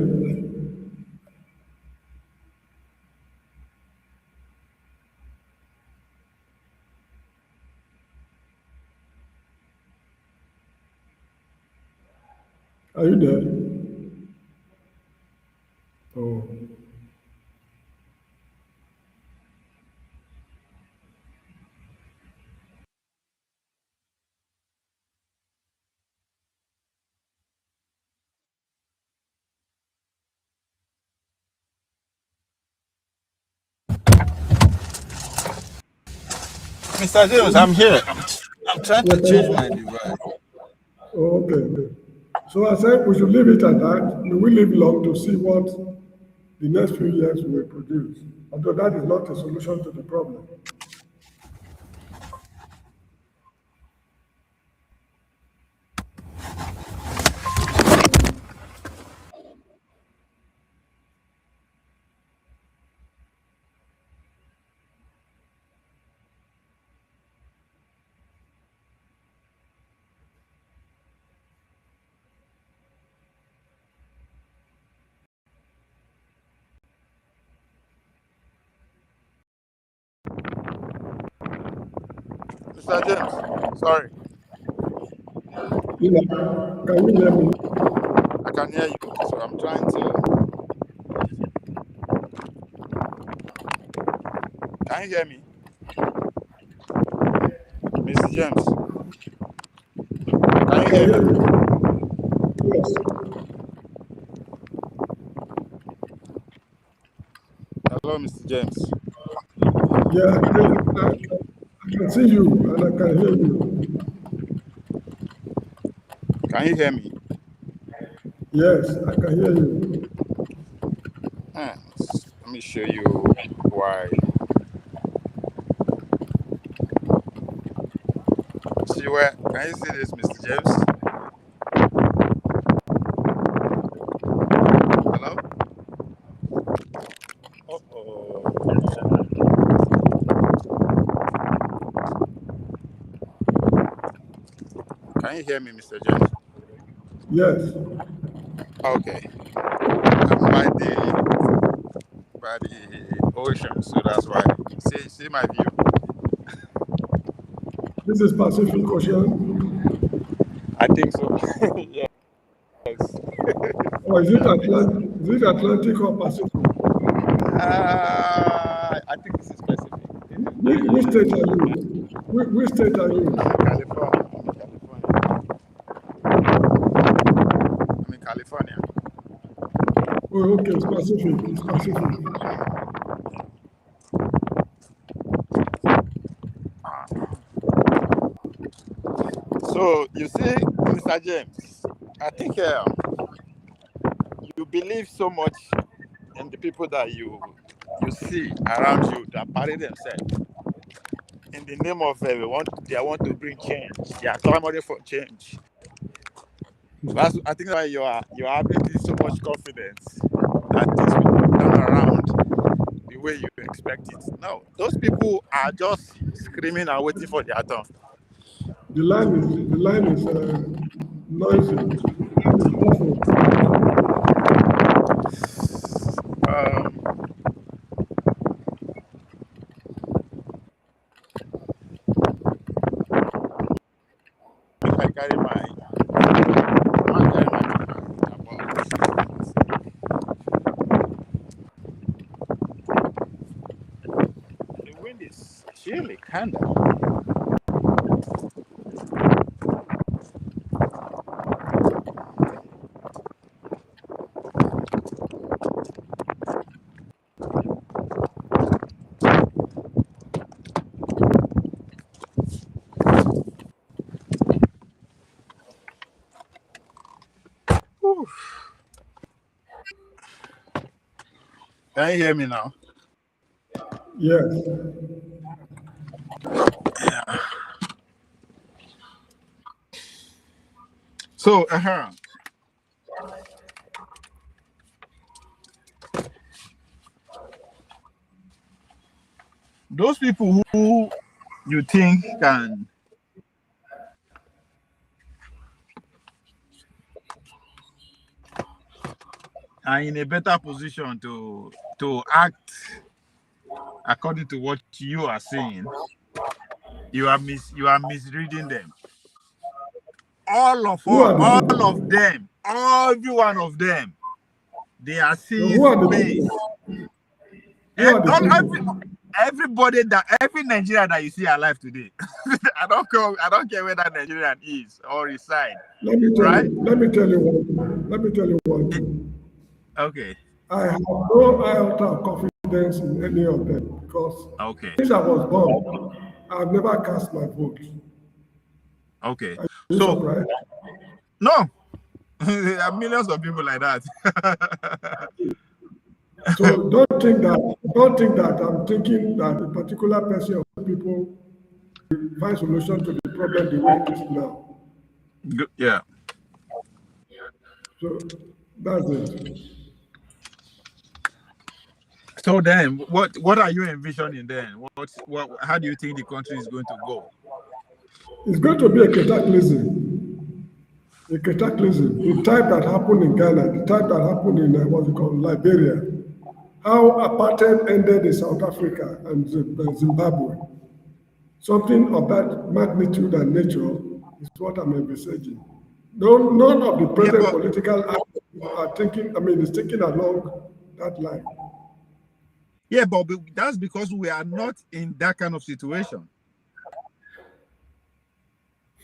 Speaker 7: Are you there? Oh.
Speaker 6: Mr. James, I'm here. I'm trying to change my device.
Speaker 7: Okay. So I said we should leave it at that. We will live long to see what the next few years will produce. Although that is not a solution to the problem.
Speaker 6: Mr. James, sorry.
Speaker 7: Yeah. Can you hear me?
Speaker 6: I can hear you, so I'm trying to. Can you hear me? Mr. James, can you hear me?
Speaker 7: Yes.
Speaker 6: Hello, Mr. James.
Speaker 7: Yeah, I can see you and I can hear you.
Speaker 6: Can you hear me?
Speaker 7: Yes, I can hear you.
Speaker 6: Let me show you why. Can you see this, Mr. James? Hello? Uh-oh. Can you hear me, Mr. James?
Speaker 7: Yes.
Speaker 6: Okay. I'm by the ocean, so that's why. See my view.
Speaker 7: This is Pacific Ocean.
Speaker 6: I think so. Yes.
Speaker 7: Or is it Atlantic or Pacific?
Speaker 6: I think this is Pacific.
Speaker 7: Which state are you? Which state are you?
Speaker 6: I'm in California.
Speaker 7: Oh, okay, it's Pacific. It's Pacific.
Speaker 6: So you see, Mr. James, I think you believe so much in the people that you see around you that party themselves in the name of they want to bring change. They are clamoring for change. I think that you are having so much confidence that things will turn around the way you expect it. No, those people are just screaming and waiting for their turn.
Speaker 7: The line is noisy.
Speaker 6: I carry my the wind is chilly, kind of. Can you hear me now?
Speaker 7: Yes.
Speaker 6: Yeah. So, those people who you think are in a better position to act according to what you are saying, you are misreading them. All of them, every one of them, they are seeing space. Everybody every Nigerian that you see alive today, I don't care where that Nigerian is or reside.
Speaker 7: Let me tell you one thing.
Speaker 6: Okay.
Speaker 7: I have no iota of confidence in any of them because since I was born, I've never cast my vote.
Speaker 6: Okay.
Speaker 7: So right?
Speaker 6: No. There are millions of people like that.
Speaker 7: So don't think that I'm thinking that a particular person or people will find solution to the problem the way it is now.
Speaker 6: Yeah.
Speaker 7: So that's it.
Speaker 6: So then, what are you envisioning then? How do you think the country is going to go?
Speaker 7: It's going to be a cataclysm. The type that happened in Ghana, the type that happened in Liberia, how apartheid ended in South Africa and Zimbabwe. Something of that magnitude and nature is what I'm envisaging. None of the present political actors are thinking along that line.
Speaker 6: Yeah, but that's because we are not in that kind of situation.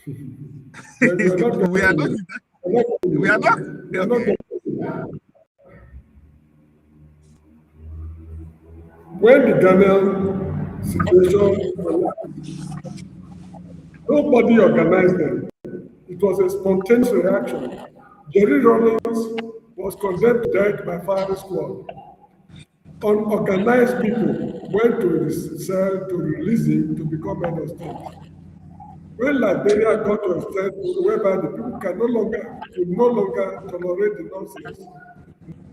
Speaker 6: We are not. Okay.
Speaker 7: When the Ghanaian situation, nobody organized them. It was a spontaneous reaction. Jerry Rawlings was condemned to death by firing squad. Unorganized people went to the cell to release him to become head of state. When Liberia got to a state whereby the people could no longer tolerate the nonsense,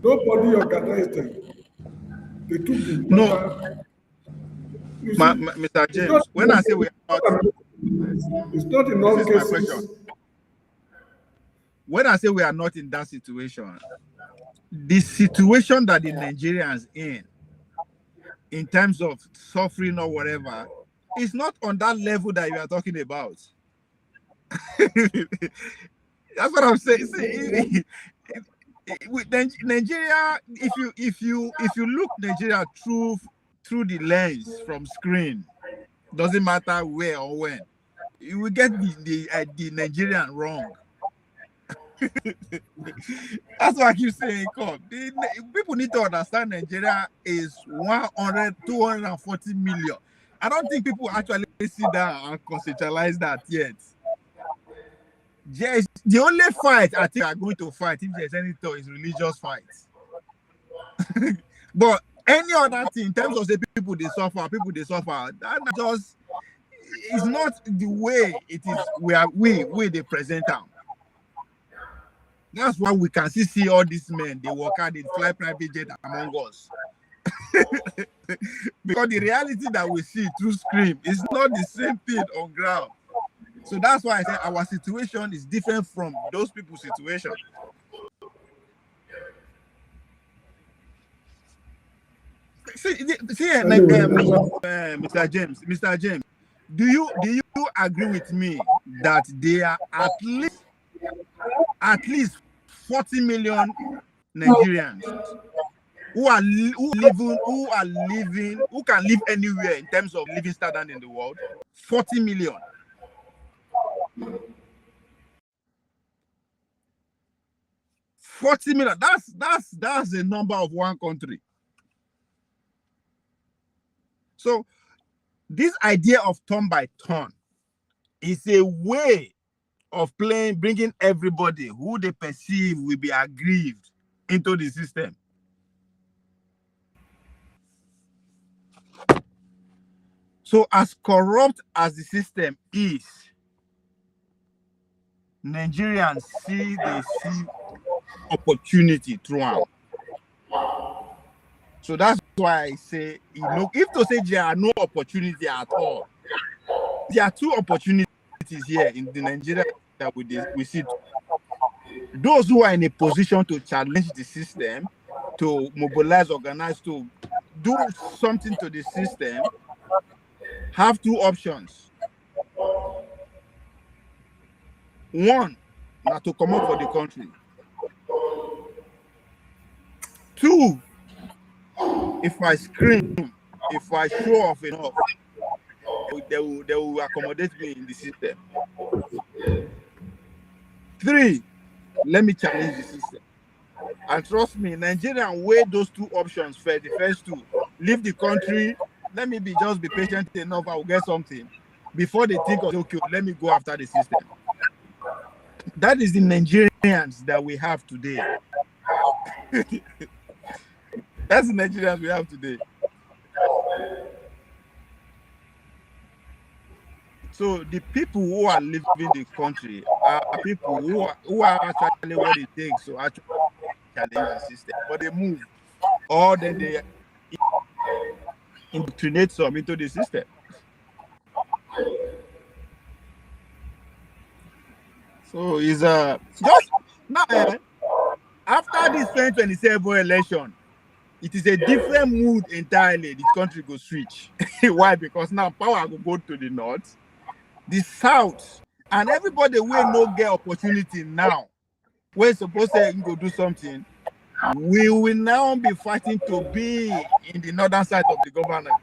Speaker 7: nobody organized them. They took the
Speaker 6: No,
Speaker 7: matter. You see,
Speaker 6: Mr.
Speaker 7: it's not,
Speaker 6: James, when I say we are not,
Speaker 7: it's not in
Speaker 6: this
Speaker 7: all
Speaker 6: is my question.
Speaker 7: cases.
Speaker 6: When I say we are not in that situation, the situation that the Nigerians in terms of suffering or whatever, is not on that level that you are talking about. That's what I'm saying. See, with Nigeria, if you look Nigeria through the lens from screen, doesn't matter where or when, you will get the Nigerian wrong. That's why I keep saying, come. People need to understand Nigeria is 240 million. I don't think people actually sit down and conceptualize that yet. Yes, the only fight I think are going to fight, if there's any thought, is religious fights. But any other thing, in terms of the people they suffer, that just is not the way it is. We they present them. That's why we can see all these men, they work out, they fly private jet among us. Because the reality that we see through screen is not the same thing on ground. So that's why I say our situation is different from those people's situation. Mr. James, do you agree with me that there are at least 40 million Nigerians who can live anywhere in terms of living standard in the world? 40 million. 40 million. That's the number of one country. So this idea of turn by turn is a way of bringing everybody who they perceive will be aggrieved into the system. So as corrupt as the system is, Nigerians see opportunity through them. So that's why I say, if to say there are no opportunity at all, there are two opportunities here in the Nigeria that we see. Those who are in a position to challenge the system, to mobilize, organize, to do something to the system, have two options. One, not to come up for the country. Two, if I scream, if I show off enough, they will accommodate me in the system. Three, let me challenge the system. And trust me, Nigerian weigh those two options first. The first two, leave the country, let me just be patient enough, I will get something. Before they think of, okay, let me go after the system. That is the Nigerians that we have today. That's the Nigerians we have today. So the people who are living in the country are people who are actually what it takes to actually challenge the system. But they move, or then they indoctrinate some into the system. So it's just now after this 2027 election, it is a different mood entirely. The country go switch. Why? Because now power will go to the north, the south, and everybody will not get opportunity now. We're supposed to go do something. We will now be fighting to be in the northern side of the government.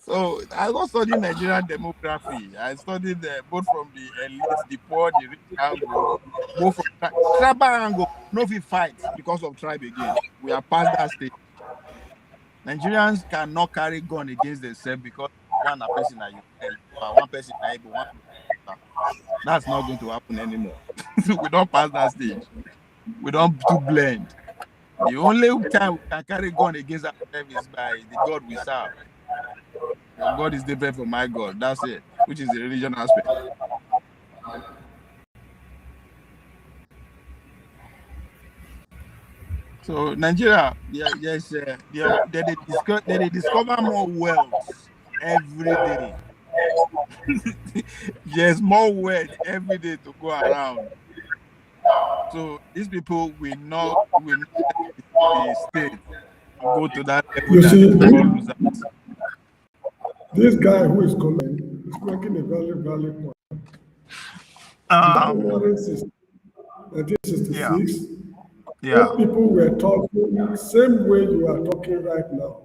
Speaker 6: So I was studying Nigerian demography. I studied both from the elite, the poor, the rich angle, both from tribal angle. No, we fight because of tribe again. We are past that stage. Nigerians cannot carry gun against themselves because one person are one person are able, one. That's not going to happen anymore. We don't pass that stage. We don't do blend. The only time we can carry gun against ourselves is by the God we serve. Your God is different from my God. That's it, which is the religion aspect. So Nigeria, they discover more wealth every day. There's more wealth every day to go around. So these people will not let the state go to that level
Speaker 7: You
Speaker 6: that
Speaker 7: see,
Speaker 6: they cannot lose out.
Speaker 7: this guy who is coming is making a very valid point. January 1966,
Speaker 6: Yeah.
Speaker 7: people were talking the same way you are talking right now,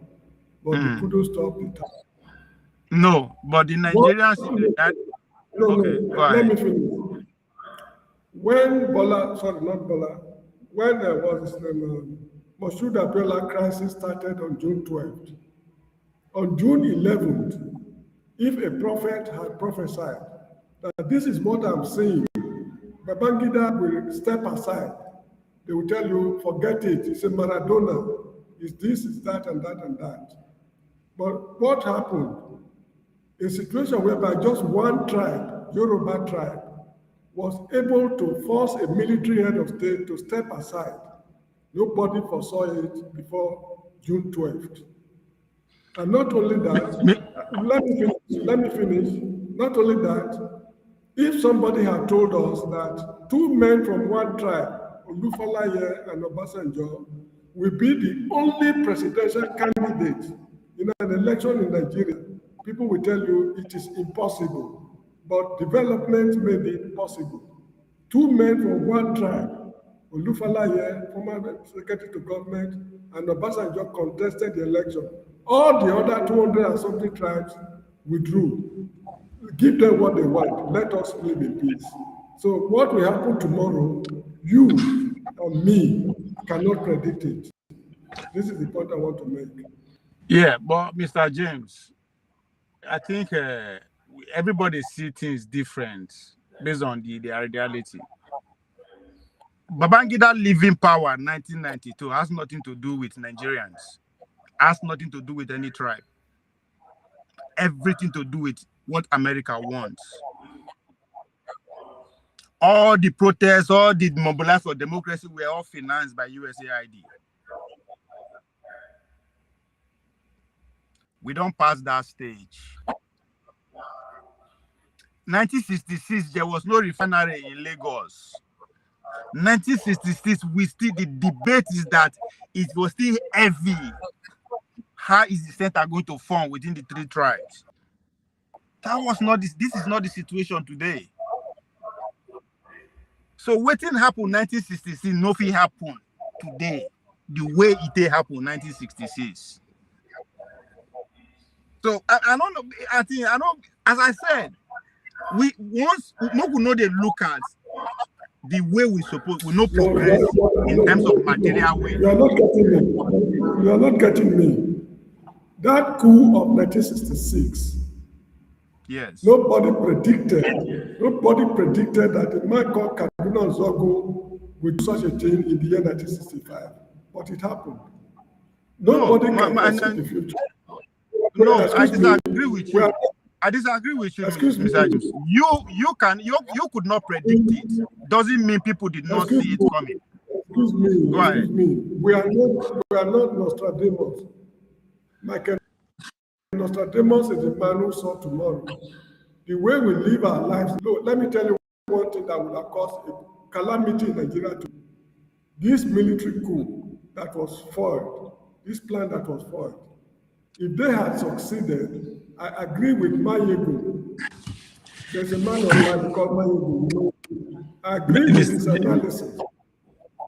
Speaker 7: but they couldn't stop the time.
Speaker 6: No, but the Nigerians, okay, go
Speaker 7: Let
Speaker 6: ahead.
Speaker 7: me finish. When when there was Moshood Abiola crisis started on June 12th, on June 11th, if a prophet had prophesied that this is what I'm saying, Babangida will step aside. They will tell you, forget it. It's a Maradona. It's this, it's that, and that, and that. But what happened? A situation whereby just one tribe, Yoruba tribe, was able to force a military head of state to step aside. Nobody foresaw it before June 12th. And not only that, let me finish. Not only that, if somebody had told us that two men from one tribe, Olufalaye and Obasanjo, will be the only presidential candidate in an election in Nigeria, people will tell you it is impossible. But development made it possible. Two men from one tribe, Olufalaye, former secretary to government, and Obasanjo contested the election. All the other 200 and something tribes withdrew. Give them what they want. Let us live in peace. So what will happen tomorrow, you and me cannot predict it. This is the point I want to make.
Speaker 6: Yeah, but Mr. James, I think everybody sees things different based on their reality. Babangida leaving power in 1992 has nothing to do with Nigerians, has nothing to do with any tribe, everything to do with what America wants. All the protests, all the mobilize for democracy were all financed by USAID. We don't pass that stage. 1966, there was no refinery in Lagos. 1966, the debate is that it was still heavy. How is the center going to form within the three tribes? That was not this is not the situation today. So waiting happened 1966, nothing happened today the way it happened in 1966. So I don't know. I don't. As I said, we know they look at the way we no progress in terms of material way.
Speaker 7: You are not getting me. You are not getting me. That coup of 1966.
Speaker 6: Yes.
Speaker 7: Nobody predicted that the man called Kaduna Zogo would do such a thing in the year 1965. But it happened. Nobody can foresee the future.
Speaker 6: No, I disagree with you. I disagree with you, Mr. James. You could not predict it. Doesn't mean people did not see it coming.
Speaker 7: Excuse me. We are not Nostradamus. Nostradamus is the man who saw tomorrow. The way we live our lives. Look, let me tell you one thing that would have caused a calamity in Nigeria today. This military coup that was foiled, this plan that was foiled, if they had succeeded, I agree with Mayegu. There's a man online called Mayegu. I agree with his analysis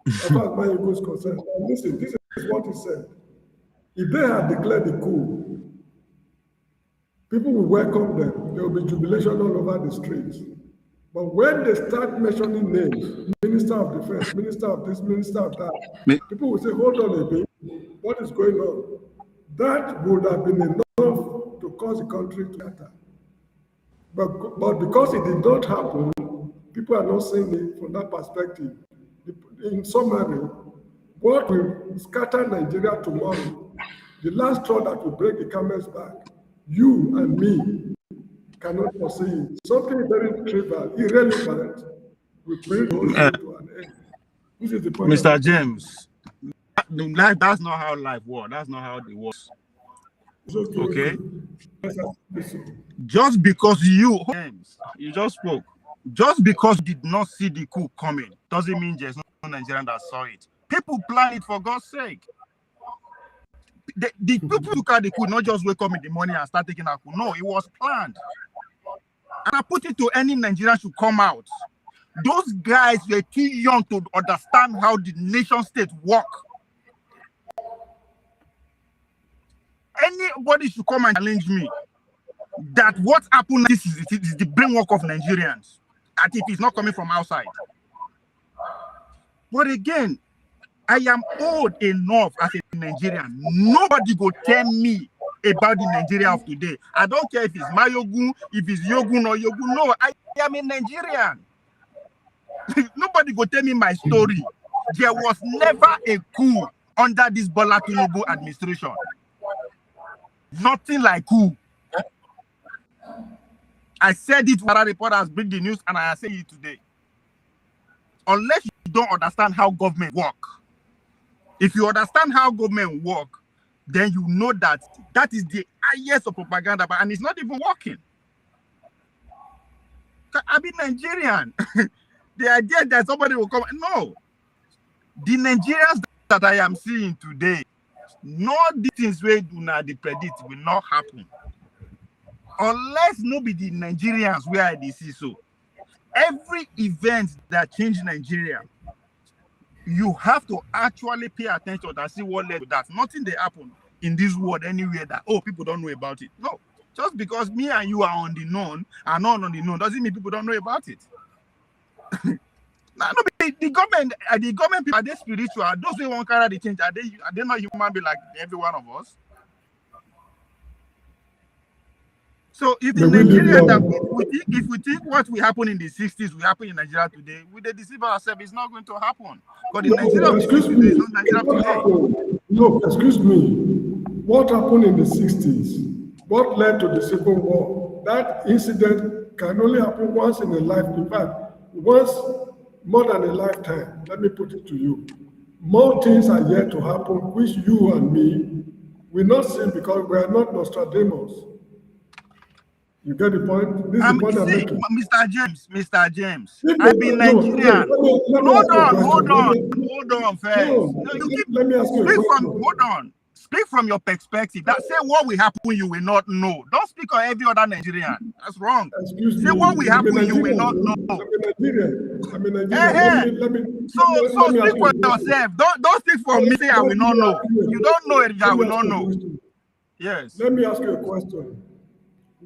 Speaker 7: as far as Mayegu is concerned. And listen, this is what he said. If they had declared the coup, people will welcome them. There will be jubilation all over the streets. But when they start mentioning names, Minister of Defense, Minister of this, Minister of that, people will say, hold on a bit, what is going on? That would have been enough to cause the country to scatter. But because it did not happen, people are not seeing it from that perspective. In summary, what will scatter Nigeria tomorrow, The last straw that will break the camel's back, you and me cannot foresee. Something very trivial, irrelevant, will bring the whole show to an end. This is the point.
Speaker 6: Mr. James, that's not how life works. That's not how it works. Okay? Just because you just spoke, just because you did not see the coup coming, doesn't mean there's no Nigerian that saw it. People plan it, for God's sake. The people who look at the coup not just wake up in the morning and start taking a coup. No, it was planned. And I put it to any Nigerian should come out. Those guys were too young to understand how the nation state work. Anybody should come and challenge me that what happened is the brainwork of Nigerians, and if it's not coming from outside. But again, I am old enough as a Nigerian. Nobody go tell me about the Nigeria of today. I don't care if it's Mayogun, if it's Yogun or Yogun. No, I am a Nigerian. Nobody go tell me my story. There was never a coup under this Bola Tinubu administration. Nothing like coup. I said it when a reporters bring the news, and I say it today. Unless you don't understand how government work. If you understand how government work, then you know that that is the highest of propaganda, and it's not even working. I mean, Nigerian. The idea that somebody will come, no. The Nigerians that I am seeing today, no, the things we do not predict will not happen. Unless nobody the Nigerians where I see so. Every event that changed Nigeria, you have to actually pay attention and see what led to that. Nothing they happen in this world anywhere that, oh, people don't know about it. No. Just because me and you are on the known and not on the known doesn't mean people don't know about it. Now, the government people, are they spiritual? Are those who want to carry the change? Are they not human beings like every one of us? So if the Nigerian that if we think what will happen in the 60s will happen in Nigeria today, we deceive ourselves, it's not going to happen. But the Nigeria of the 60s is not Nigeria today.
Speaker 7: No, excuse me. What happened in the 60s? What led to the Civil War? That incident can only happen once in a lifetime. In fact, once more than a lifetime. Let me put it to you. More things are yet to happen, which you and me will not see because we are not Nostradamus. You get the point? This is the point I'm making.
Speaker 6: Mr. James, I've been Nigerian. Hold on first.
Speaker 7: Let me ask you a question.
Speaker 6: Hold on. Speak from your perspective. That say what will happen, you will not know. Don't speak on every other Nigerian. That's wrong. Say what will happen, you will not know.
Speaker 7: I'm a Nigerian. Let me
Speaker 6: so speak for yourself. Don't speak for me. Say I will not know. You don't know it. I will not know. Yes.
Speaker 7: Let me ask you a question.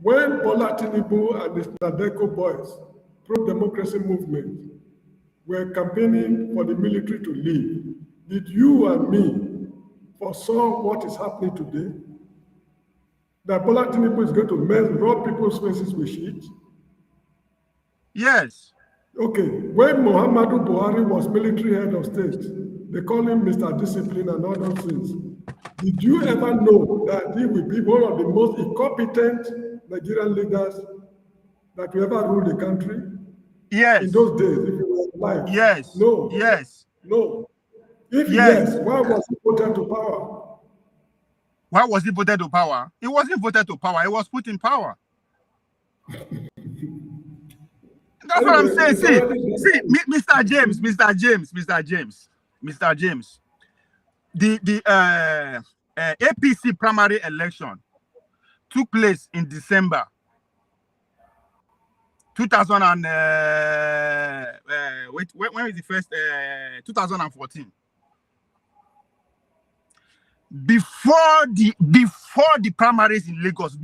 Speaker 7: When Bola Tinubu and the Nadeko boys, pro-democracy movement, were campaigning for the military to leave, did you and me foresaw what is happening today? That Bola Tinubu is going to rub people's faces with shit?
Speaker 6: Yes.
Speaker 7: Okay, when Muhammadu Buhari was military head of state, they call him Mr. Discipline and all those things. Did you ever know that he will be one of the most incompetent Nigerian leaders that will ever rule the country?
Speaker 6: Yes.
Speaker 7: In those days, if he was alive?
Speaker 6: Yes.
Speaker 7: No.
Speaker 6: Yes.
Speaker 7: No. If yes, why was he voted to power?
Speaker 6: Why was he voted to power? He wasn't voted to power. He was put in power. That's what I'm saying. See, Mr. James. The APC primary election took place in December 2000 and when was the first 2014. Before the primaries in Lagos,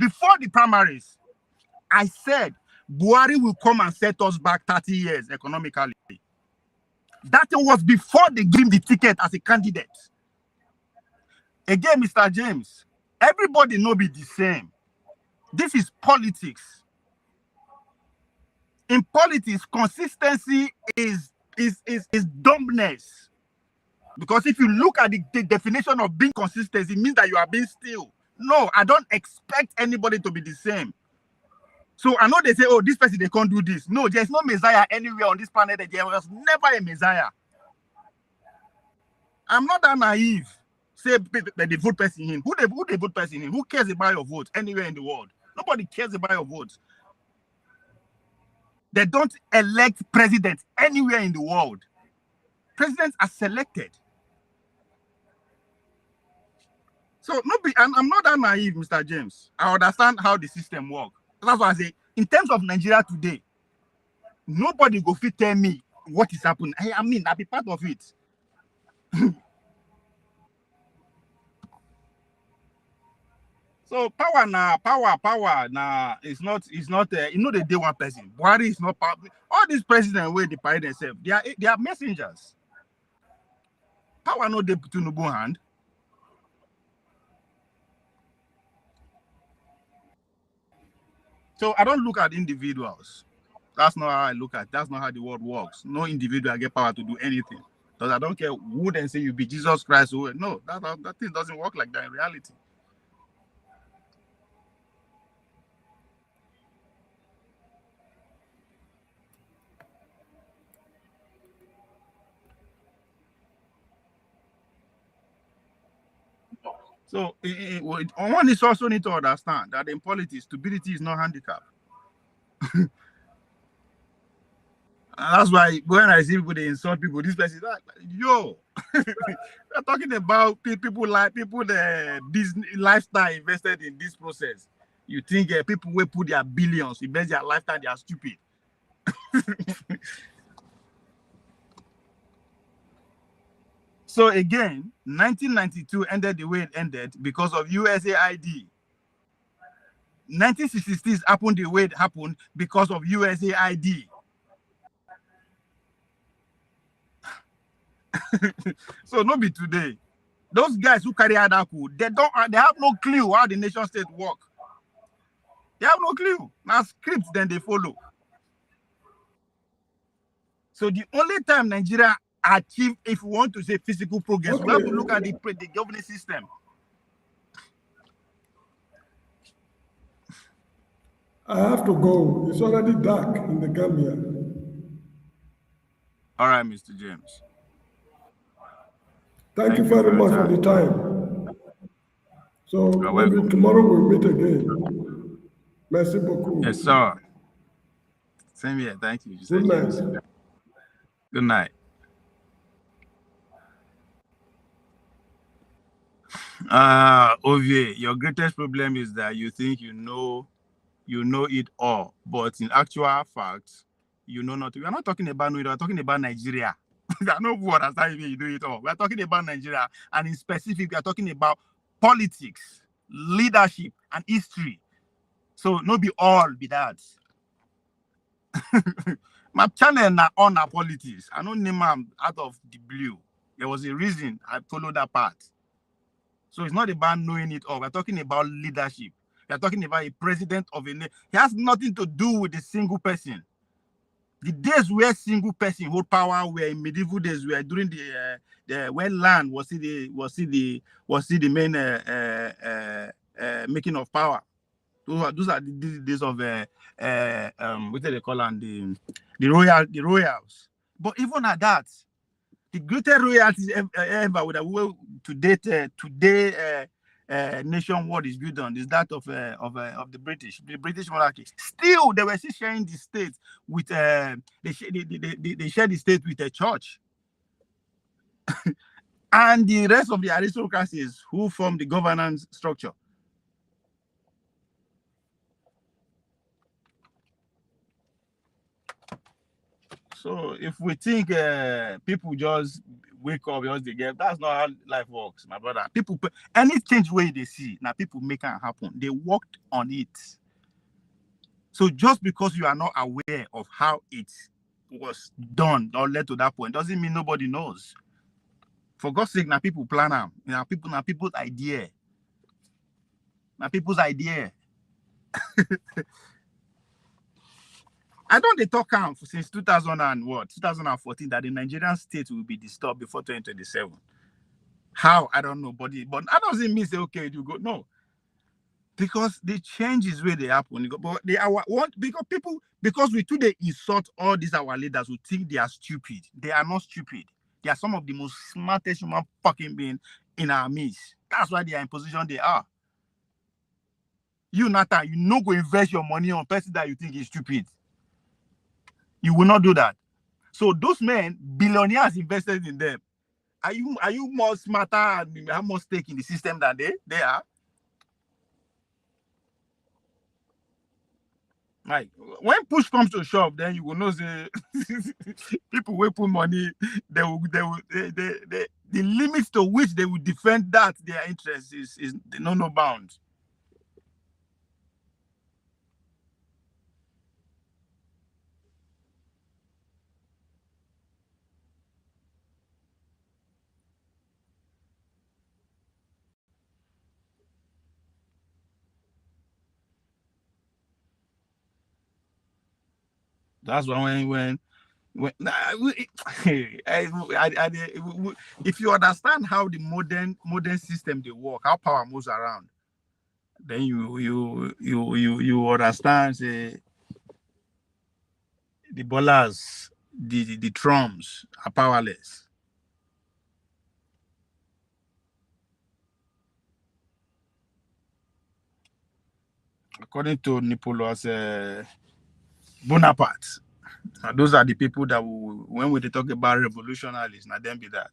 Speaker 6: I said Buhari will come and set us back 30 years economically. That was before they gave him the ticket as a candidate. Again, Mr. James, everybody know be the same. This is politics. In politics, consistency is dumbness. Because if you look at the definition of being consistent, it means that you are being still. No, I don't expect anybody to be the same. So I know they say, oh, this person, they can't do this. No, there's no Messiah anywhere on this planet. There was never a Messiah. I'm not that naive. Say that they vote person in. Who they vote person in? Who cares about your vote anywhere in the world? Nobody cares about your vote. They don't elect presidents anywhere in the world. Presidents are selected. So I'm not that naive, Mr. James. I understand how the system works. That's why I say, in terms of Nigeria today, nobody go fit tell me what is happening. I mean, I'll be part of it. So power now it's not you know the day one person. Buhari is not power. All these presidents where they parade themselves, they are messengers. Power no dey Tinubu hand. So I don't look at individuals. That's not how I look at. That's not how the world works. No individual get power to do anything. Because I don't care who then say you be Jesus Christ. Or no, that thing doesn't work like that in reality. So one is also need to understand that in politics, stupidity is not handicap. And that's why when I see people they insult people, this person is like, yo, they're talking about people the business lifestyle invested in this process. You think people will put their billions, invest their lifetime, they are stupid. So again, 1992 ended the way it ended because of USAID. 1966 happened the way it happened because of USAID. So not be today. Those guys who carry out that coup, they have no clue how the nation state work. They have no clue. Now scripts then they follow. So the only time Nigeria achieve, if we want to say physical progress, we have to look at the governing system.
Speaker 7: I have to go. It's already dark in the Gambia.
Speaker 6: All right, Mr. James.
Speaker 7: Thank you very much for the time. So maybe tomorrow we'll meet again. Merci beaucoup.
Speaker 6: Yes, sir. Same here. Thank you.
Speaker 7: Good night.
Speaker 6: Good night. Ovie, your greatest problem is that you think you know it all, but in actual fact, you know not. We are not talking about we are talking about Nigeria. I know what understand you do it all. We are talking about Nigeria, and in specific, we are talking about politics, leadership, and history. So no be all be that. My channel now on our politics. I don't name them out of the blue. There was a reason I followed that part. So it's not about knowing it all. We're talking about leadership. We're talking about a president of a nation. It has nothing to do with a single person. The days where single person hold power were in medieval days, were during the when land was the main making of power. Those are the days of what do they call them, the royals. But even at that, the greatest royalties ever with today nation world is built on is that of the British monarchy. Still, they were still sharing the state with they share the state with a church, and the rest of the aristocracies who form the governance structure. So if we think people just wake up, just they get, that's not how life works, my brother. People, any change way they see, now people make it happen. They worked on it. So just because you are not aware of how it was done or led to that point, doesn't mean nobody knows. For God's sake, now people plan them. Now people's idea. Now people's idea. I don't they talk since 2014 that the Nigerian state will be disturbed before 2027. How? I don't know, but that doesn't mean say okay, you go no. Because the changes where they happen, but they are what because we today insult all these our leaders who think they are stupid. They are not stupid. They are some of the most smartest human fucking beings in our midst. That's why they are in position they are. You, Nathan, you no go invest your money on person that you think is stupid. You will not do that. So those men, billionaires invested in them. Are you more smarter and have more stake in the system than they are? Like when push comes to shove, then you will know say people will put money. The limits to which they will defend that their interest is no bounds. That's why when if you understand how the modern system they work, how power moves around, then you understand say the ballers, the Trumps are powerless. According to Napoleon, Bonaparte. Those are the people that when we talk about revolutionaries, now them be that.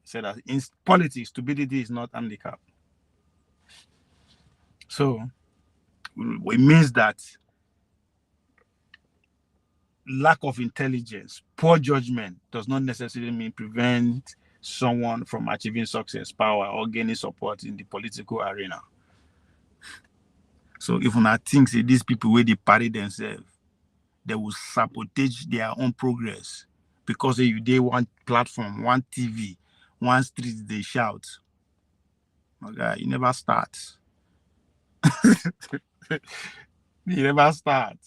Speaker 6: Say that in politics, stupidity is not handicap. So it means that lack of intelligence, poor judgment does not necessarily mean prevent someone from achieving success, power, or gaining support in the political arena. So if one thinks these people where they party themselves, they will sabotage their own progress because they one platform, one TV, one street they shout. Okay, you never start. You never start.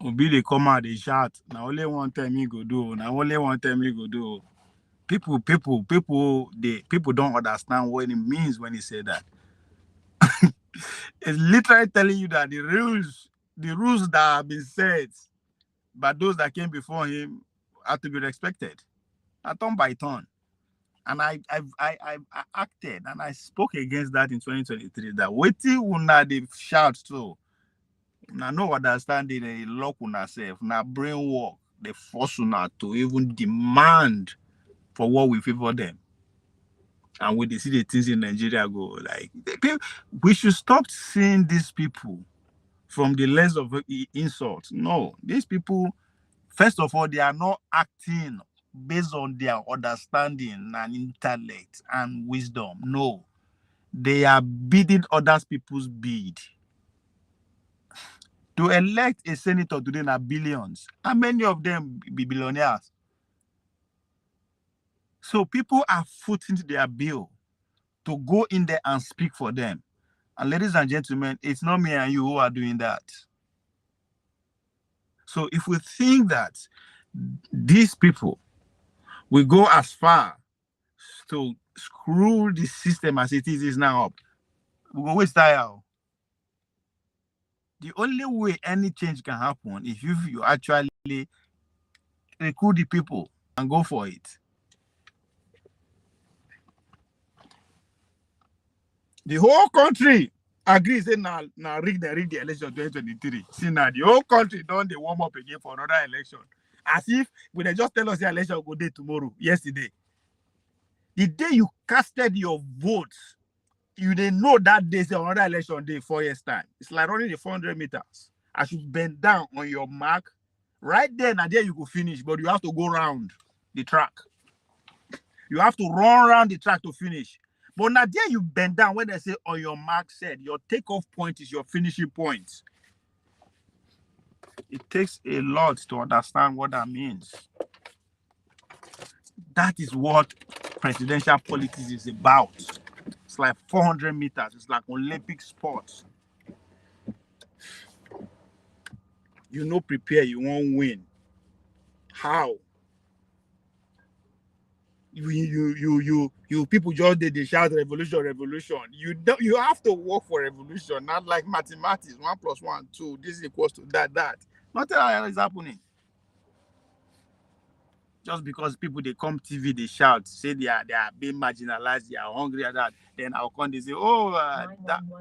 Speaker 6: Obi they come out, they shout. Now only one time he go do. Now only one time he go do. People don't understand what it means when he say that. It's literally telling you that the rules that have been set by those that came before him are to be respected. A turn by turn. And I acted and I spoke against that in 2023. That waiting una they shout so. Now no understanding they lock una self. Now brain work. They force una to even demand for what we favor them. And when they see the things in Nigeria go, like we should stop seeing these people from the lens of insult. No, these people, first of all, they are not acting based on their understanding and intellect and wisdom. No, they are bidding other people's bid. To elect a senator today are billions. How many of them be billionaires? So people are footing their bill to go in there and speak for them. And ladies and gentlemen, it's not me and you who are doing that. So if we think that these people we go as far to screw the system as it is now up. We go waste time. The only way any change can happen is if you actually recruit the people and go for it. The whole country agrees say now rig the election 2023. See now the whole country don't they warm up again for another election. As if when they just tell us the election will go day tomorrow, yesterday. The day you casted your votes, you didn't know that day is another election day 4 years time. It's like running the 400 meters. As you bend down on your mark, right there and there you could finish, but you have to go around the track. You have to run around the track to finish. But now there you bend down when they say on your mark said, your takeoff point is your finishing point. It takes a lot to understand what that means. That is what presidential politics is about. It's like 400 meters. It's like Olympic sports. You know, prepare, you won't win. How? You people just they shout revolution. You have to work for revolution, not like mathematics. 1 + 1 2. This is equals to that. Nothing like is happening. Just because people they come TV, they shout, say they are being marginalized, they are hungry at that. Then I'll come they say, oh,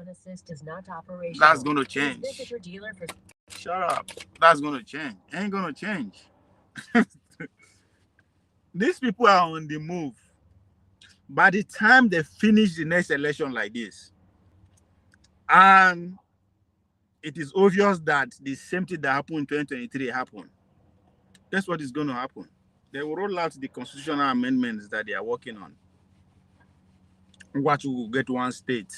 Speaker 8: assist is not operational.
Speaker 6: that's gonna change.
Speaker 8: Visit your dealer for...
Speaker 6: Shut up. That's gonna change. Ain't gonna change. These people are on the move. By the time they finish the next election like this, and it is obvious that the same thing that happened in 2023 happened. That's what is going to happen. They will roll out the constitutional amendments that they are working on. What will get one state.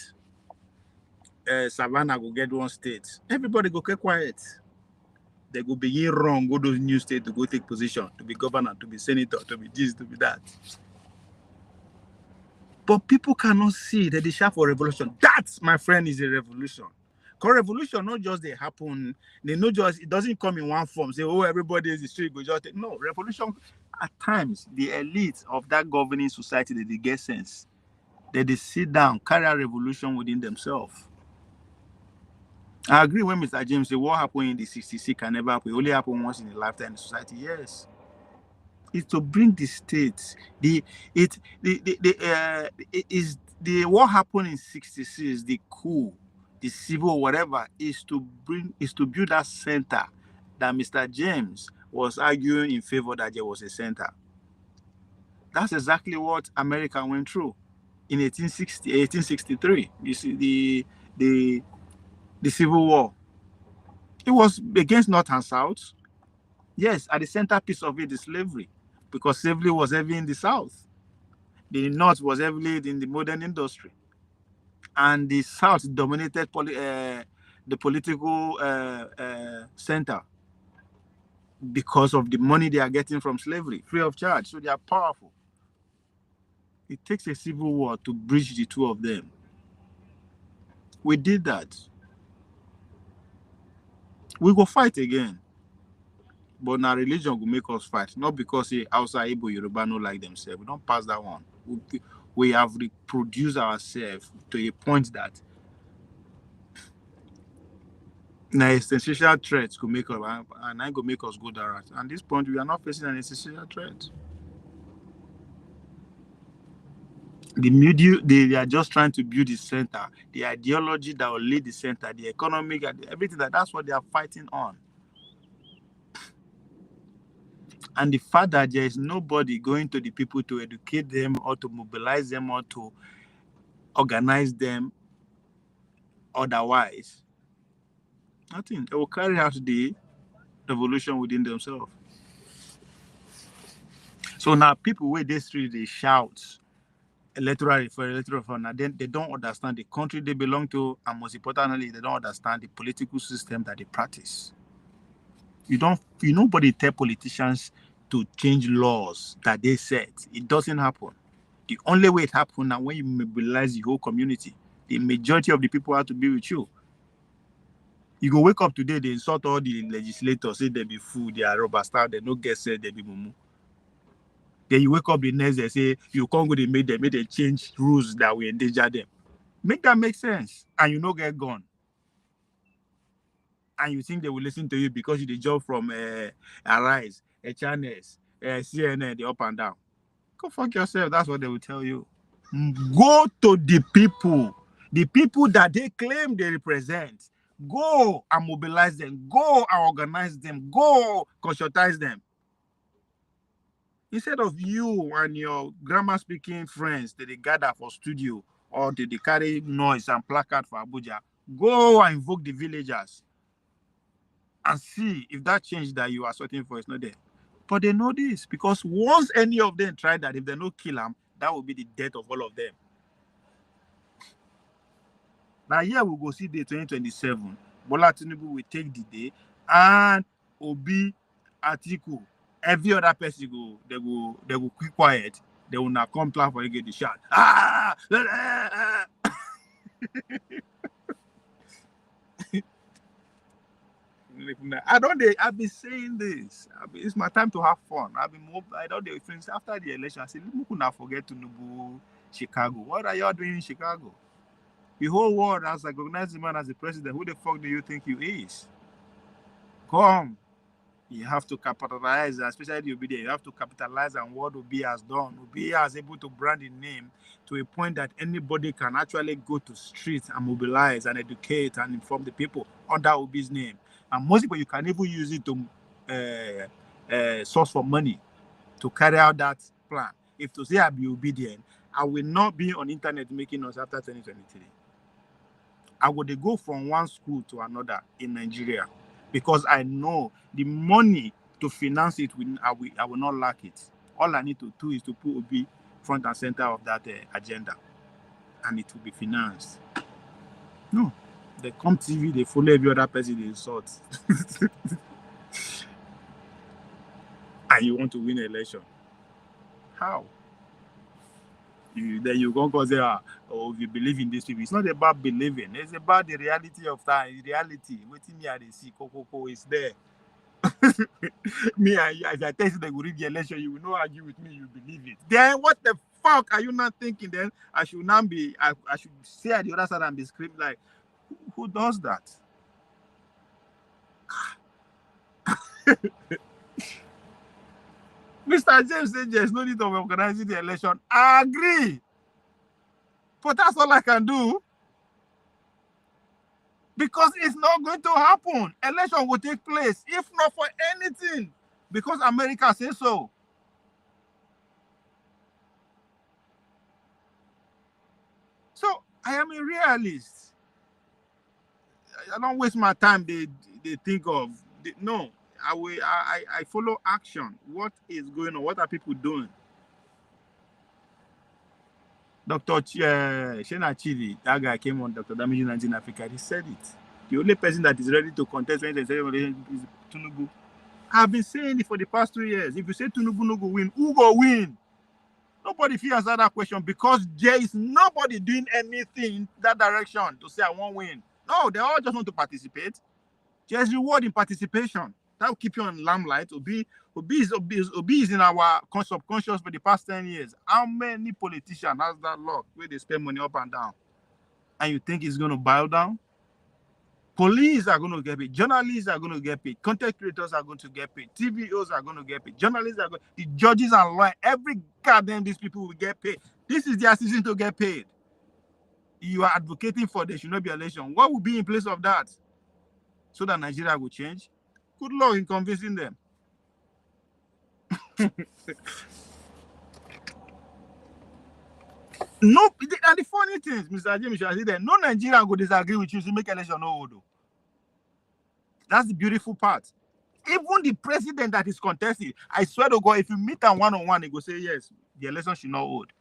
Speaker 6: Savannah will get one state. Everybody go get quiet. They go begin wrong, go to new state to go take position, to be governor, to be senator, to be this, to be that. But people cannot see that they shout for revolution. That, my friend, is a revolution. Because revolution not just they happen, they not just, it doesn't come in one form. Say, oh, everybody is the street, go just take. No, revolution, at times, the elite of that governing society, they get sense. That they sit down, carry a revolution within themselves. I agree when Mr. James said what happened in the 66 can never happen. It only happen once in a lifetime in society. Yes. It's to bring the state. What happened in 66, the coup, the civil whatever, is to build that center that Mr. James was arguing in favor that there was a center. That's exactly what America went through in 1863. You see the Civil War. It was against North and South. Yes, at the centerpiece of it is slavery, because slavery was heavy in the South. The North was heavily in the modern industry. And the South dominated the political center because of the money they are getting from slavery, free of charge. So they are powerful. It takes a civil war to bridge the two of them. We did that. We go fight again. But now religion will make us fight. Not because outside Igbo Yoruba no like themselves. We don't pass that one. We have reproduced ourselves to a point that now existential threats could make us, and I go make us go that route. At this point, we are not facing an existential threat. The media, they are just trying to build the center, the ideology that will lead the center, the economic, everything that's what they are fighting on. And the fact that there is nobody going to the people to educate them or to mobilize them or to organize them otherwise, nothing. They will carry out the revolution within themselves. So now people where they street, they shout electoral reform, and then they don't understand the country they belong to, and most importantly, they don't understand the political system that they practice. Nobody tell politicians to change laws that they set. It doesn't happen. The only way it happens now when you mobilize the whole community. The majority of the people have to be with you. You go wake up today, they insult all the legislators, say they be fool, they are rubber star, they no get said, they be mumu. Then you wake up the next day, say you can't go, they made they change rules that will endanger them. Make that make sense, and you no get gone. And you think they will listen to you because you the job from Arise, Channels, CNN, the up and down. Go fuck yourself. That's what they will tell you. Go to the people that they claim they represent. Go and mobilize them. Go and organize them. Go conscientize them. Instead of you and your grammar-speaking friends that they gather for studio or they carry noise and placard for Abuja, go and invoke the villagers and see if that change that you are searching for is not there. But they know this because once any of them try that, if they no kill them, that will be the death of all of them. Now here we go see the 2027. Bola Tinubu will take the day, and Obi, Atiku, every other person they go keep quiet. They will not come plan for you get the shot. Ah! I've been saying this. It's my time to have fun. I don't do things after the election. I said, we could not forget Tinubu, Chicago. What are y'all doing in Chicago? The whole world has recognized the man as the president. Who the fuck do you think he is? Come. You have to capitalize, especially the Obi. You have to capitalize on what Obi has done. Obi has able to brand the name to a point that anybody can actually go to streets and mobilize and educate and inform the people under Obi's name. And most people, you can even use it to source for money to carry out that plan. If to say I be obedient, I will not be on internet making us after 2023. I would go from one school to another in Nigeria because I know the money to finance it, I will not lack it. All I need to do is to put Obi front and center of that agenda, and it will be financed. No, they come TV, they follow every other person they insult. And you want to win an election. How? Then you go and say, oh, you believe in these people. It's not about believing. It's about the reality of time. Reality. Waiting me at the see. Coco is there. Me, as I tell you, they will read the election. You will not argue with me. You believe it. Then what the fuck are you not thinking? Then I should not be. I should stay at the other side and be screaming like, who does that? Mr. James said there's no need of organizing the election. I agree. But that's all I can do. Because it's not going to happen. Election will take place, if not for anything. Because America says so. So I am a realist. I don't waste my time. They think of no. I follow action. What is going on? What are people doing? Dr. Shena Chidi, that guy came on Dr. Damage 19 Africa. He said it. The only person that is ready to contest is Tinubu. I've been saying it for the past 2 years. If you say Tinubu no go win, who go win? Nobody feels answer that question because there is nobody doing anything in that direction to say I won't win. No, they all just want to participate. There's reward in participation. That will keep you on limelight. Obi is in our subconscious for the past 10 years. How many politicians has that luck where they spend money up and down? And you think it's going to bow down? Police are going to get paid. Journalists are going to get paid. Content creators are going to get paid. TVOs are going to get paid. Journalists are going. The judges and lawyers, every goddamn these people will get paid. This is their season to get paid. You are advocating for there should not be election. What will be in place of that? So that Nigeria will change? Good luck in convincing them. No, and the funny thing, Mr. James, I said no Nigerian will disagree with you to make election no hold. That's the beautiful part. Even the president that is contesting, I swear to God, if you meet him one-on-one, he will say yes, the election should not hold.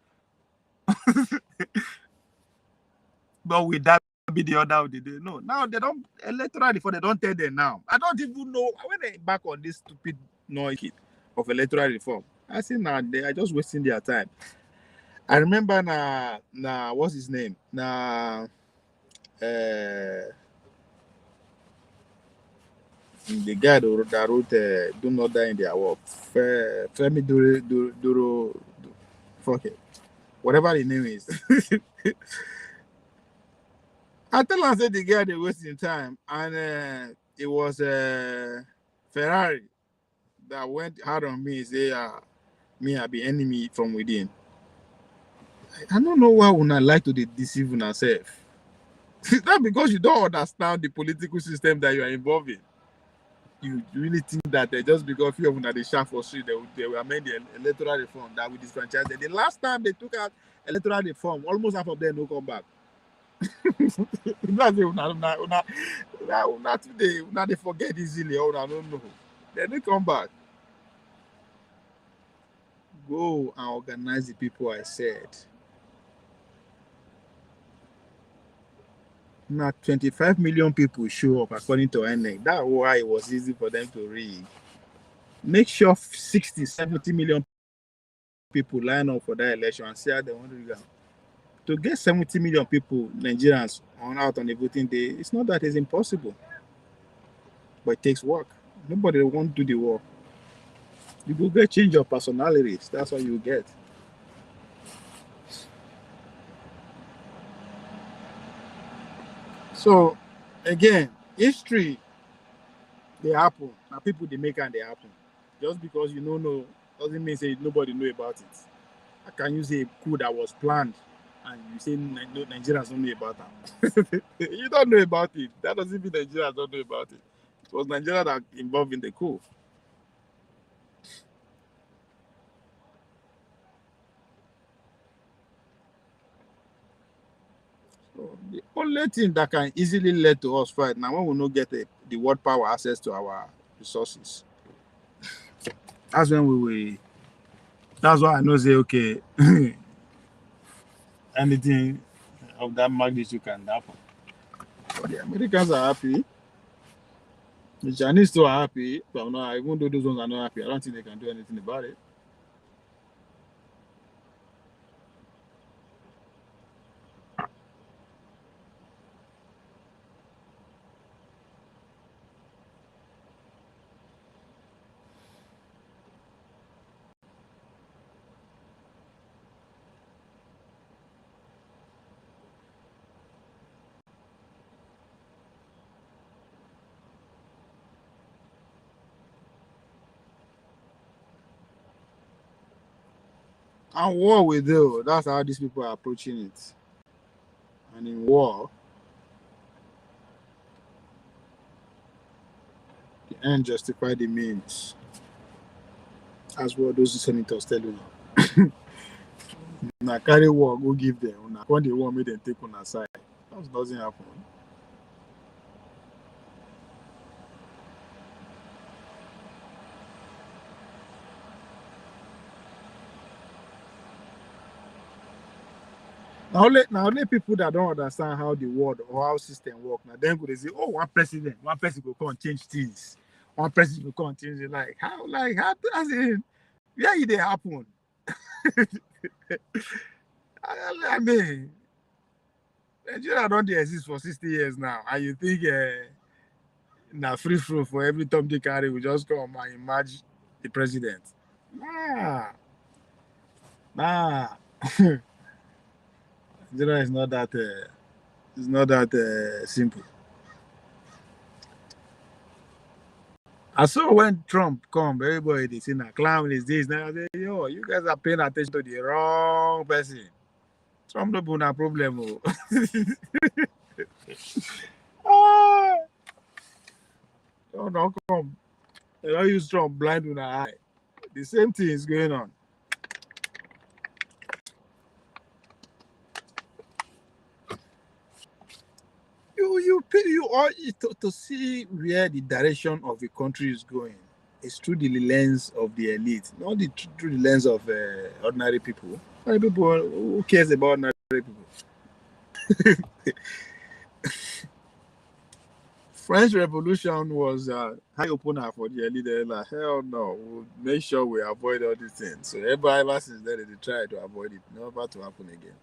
Speaker 6: But with that be the order of the day. No, now they don't electoral reform, they don't tell them now. I don't even know when they back on this stupid noise of electoral reform. I say now they are just wasting their time. I remember now what's his name? the guy that wrote "Do Not Die in Their Work," Femi Duro, fuck it, whatever the name is. I tell him, I said the guy they wasting time, and it was Ferrari that went hard on me. Say, me I be enemy from within. I don't know why would I like to deceive yourself. That's because you don't understand the political system that you are involved in. You really think that just because few of them are the shaft for street, they will amend the electoral reform that will disfranchise them. The last time they took out electoral reform, almost half of them no come back. They forget easily. Or I don't know. They don't come back. Go and organize the people I said. Now 25 million people show up according to INEC. That's why it was easy for them to read. Make sure 60, 70 million people line up for that election and see how they want to go. To get 70 million people, Nigerians, out on the voting day, it's not that it's impossible. But it takes work. Nobody won't do the work. You go get change your personalities. That's what you get. So, again, history, they happen. Now people, they make and they happen. Just because you don't know, doesn't mean say nobody know about it. How can you say a coup that was planned and you say Nigerians don't know about that? You don't know about it. That doesn't mean Nigerians don't know about it. It was Nigeria that involved in the coup. So the only thing that can easily lead to us fight now when we don't get the world power access to our resources. That's when we that's why I know say okay anything of that magnitude can happen. But the Americans are happy. The Chinese too are happy, but no, even though those ones are not happy, I don't think they can do anything about it. And war we do. That's how these people are approaching it. And in war, the end justify the means. That's what those senators tell you. Now carry war, go give them. When they want me, then take on our side. That doesn't happen. Now only people that don't understand how the world or how system work, now then could they say, oh, one person will come and change things. One person will come and change it. Like how as in where they happen? I mean, Nigeria don't exist for 60 years now, and you think now free flow for every Tom Dick Harry will just come and emerge the president? Nah. Nigeria is not that. It's not that simple. I saw when Trump come, everybody they say now clown is this. Now I say, yo, you guys are paying attention to the wrong person. Trump no be a problem. Don't come. They don't use Trump blind with an eye. The same thing is going on. You are to see where the direction of the country is going. It's through the lens of the elite, not through the lens of ordinary people. Ordinary people, who cares about ordinary people? French Revolution was high opener for the elite. Like, hell no, we'll make sure we avoid all these things. So ever since then, they try to avoid it, never to happen again.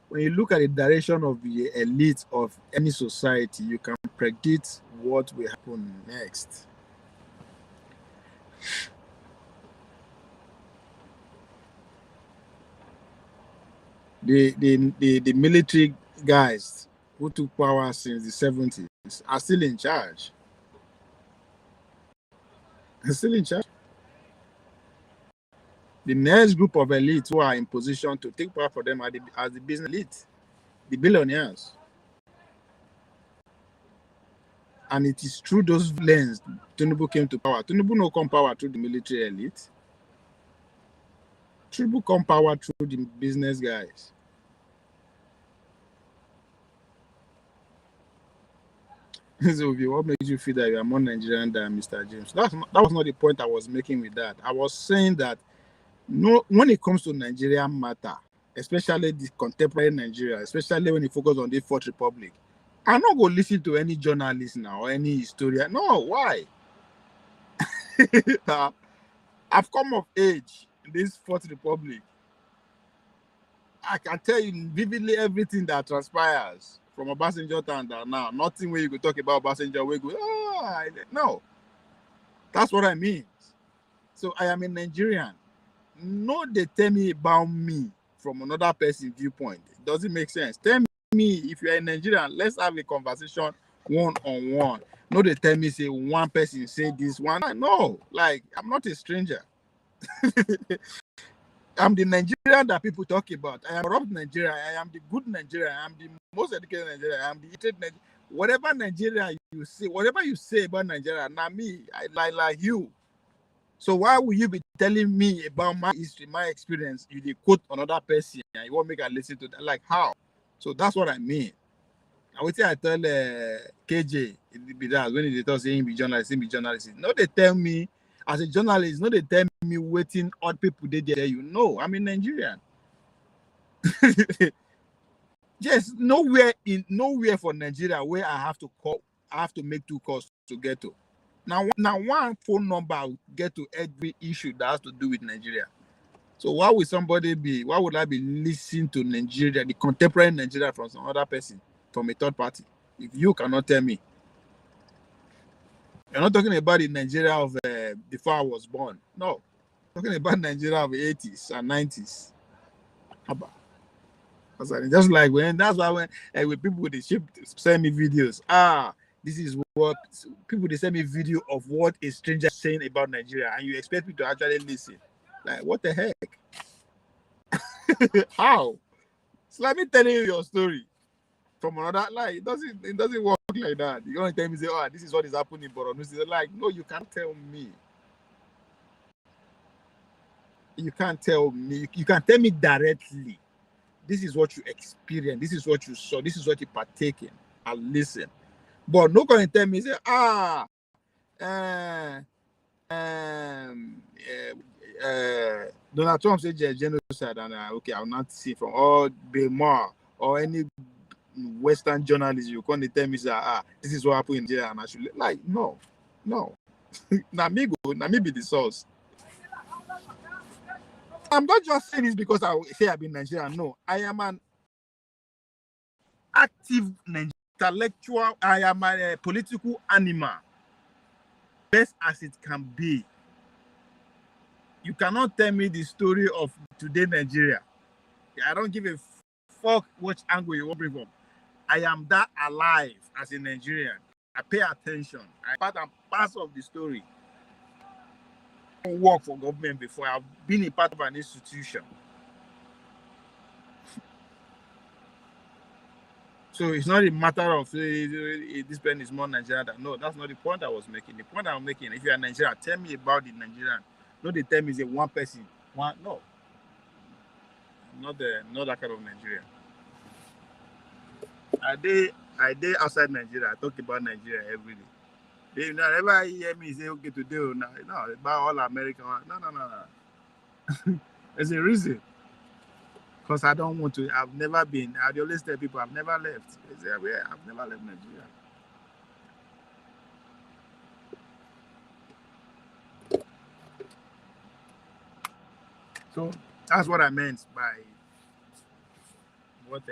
Speaker 9: when you look at the direction of the elite of any society, you can predict what will happen next. The military guys who took power since the 70s are still in charge. They're still in charge. The next group of elites who are in position to take power for them are the business elite, the billionaires. And it is through those lens Tinubu came to power. Tinubu no come power through the military elite. Tinubu come power through the business guys. So what makes you feel that you are more Nigerian than Mr. James? That was not the point I was making with that. I was saying that when it comes to Nigerian matter, especially the contemporary Nigeria, especially when you focus on the Fourth Republic, I'm not going to listen to any journalist now or any historian. No, why? I've come of age in this Fourth Republic. I can tell you vividly everything that transpires from Obasanjo time down now. Nothing where you could talk about Obasanjo where you go, no. That's what I mean. So I am a Nigerian. No, they tell me about me from another person's viewpoint. It doesn't make sense. Tell me if you're a Nigerian, let's have a conversation one-on-one. No, they tell me say one person say this one. No, like I'm not a stranger. I'm the Nigerian that people talk about. I am corrupt Nigeria. I am the good Nigeria. I am the most educated Nigeria. I am the educated Nigeria. Whatever Nigeria you say, whatever you say about Nigeria, now me, I like you. So why will you be telling me about my history, my experience? You quote another person and you won't make a listen to that. Like how? So that's what I mean. I would say I tell KJ when he tells him be journalist, No, they tell me as a journalist, no, they tell me waiting odd people they there. You know, I'm in Nigerian. Yes, nowhere for Nigeria where I have to make 2 calls to get to. Now one phone number will get to every issue that has to do with Nigeria. So why would I be listening to Nigeria, the contemporary Nigeria from some other person, from a third party? If you cannot tell me. You're not talking about the Nigeria of before I was born. No. I'm talking about Nigeria of the 80s and 90s. Just like that's why when people they send me videos. This is what people they send me video of what a stranger is saying about Nigeria, and you expect me to actually listen. Like, what the heck? How? It's like me telling you your story from another. Like, it doesn't work like that. You're gonna tell me, say, this is what is happening, but like, no, you can't tell me. You can't tell me. You can tell me directly. This is what you experienced. This is what you saw. This is what you partake in. And listen. But no going to tell me, say, Donald Trump said genocide, and okay, I'll not see from all Bemar or any Western journalist you can't tell me, say, this is what happened in Nigeria, and I should like, no. Now me be the source. I'm not just saying this because I say I've been Nigerian. No, I am an active intellectual. I am a political animal, best as it can be. You cannot tell me the story of today Nigeria. I don't give a fuck which angle you want to bring from. I am that alive as a Nigerian. I pay attention. I'm part and parcel of the story. I work for government before. I've been a part of an institution. So it's not a matter of this pen is more Nigerian than no. That's not the point I was making. The point I'm making, if you're a Nigerian, tell me about the Nigerian. No, they tell me it's a one person. No. Not that kind of Nigerian. I did outside Nigeria. I talk about Nigeria every day. They never hear me say okay today or no about all American. No. There's a reason. Because I don't want to. I've never been. I always tell people I've never left. They say, well, I've never left Nigeria. So that's what I meant by what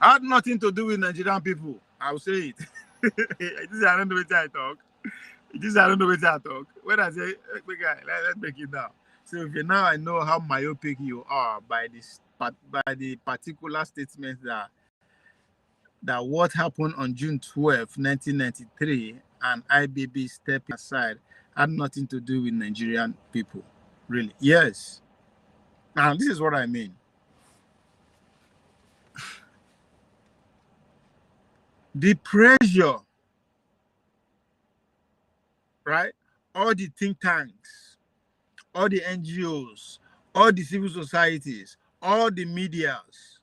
Speaker 9: had nothing to do with Nigerian people. I'll say it. This I don't know what I talk. This I don't know what I talk. When I say, guy, let's break it down. So okay, now I know how myopic you are by the particular statement that what happened on June 12, 1993, and IReV stepping aside had nothing to do with Nigerian people. Really? Yes. Now this is what I mean. The pressure, right? All the think tanks, all the NGOs, all the civil societies, all the medias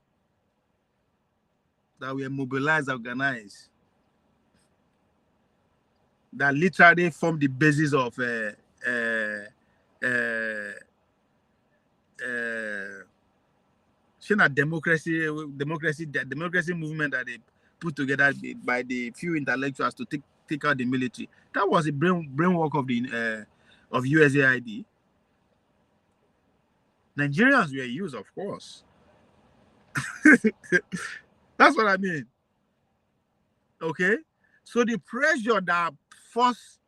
Speaker 9: that were mobilized, organized, that literally form the basis of democracy movement that they put together by the few intellectuals to take out the military. That was a brainwork of the of USAID. Nigerians were used, of course. That's what I mean. Okay, so the pressure that forced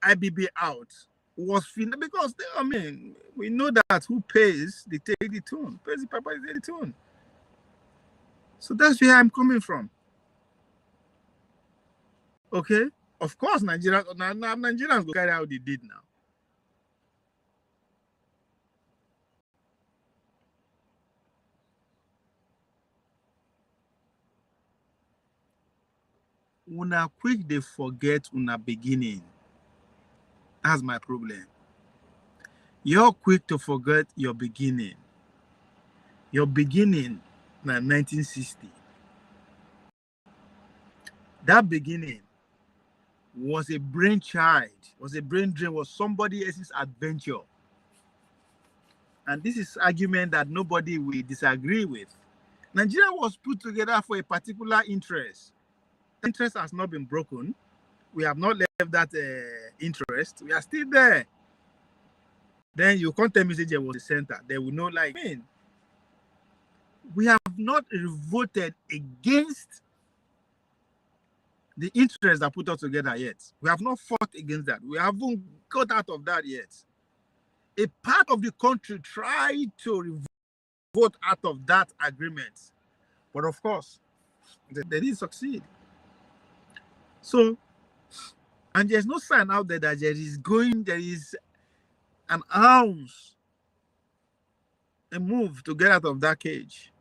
Speaker 9: IReV out was because I mean we know that who pays they take the tune, pays the papa they take the tune. So that's where I'm coming from. Okay, of course Nigerians go carry out the deed now. Una quick they forget una beginning. That's my problem. You're quick to forget your beginning. Your beginning in 1960. That beginning was a brainchild, was a brain drain, was somebody else's adventure. And this is argument that nobody will disagree with. Nigeria was put together for a particular interest. The interest has not been broken. We have not left that interest. We are still there. Then you can't tell me there was the center. They will know, like, man, we have not voted against the interests that put us together yet. We have not fought against that. We haven't got out of that yet. A part of the country tried to vote out of that agreement. But of course, they didn't succeed. So, and there's no sign out there that there is an ounce, a move to get out of that cage.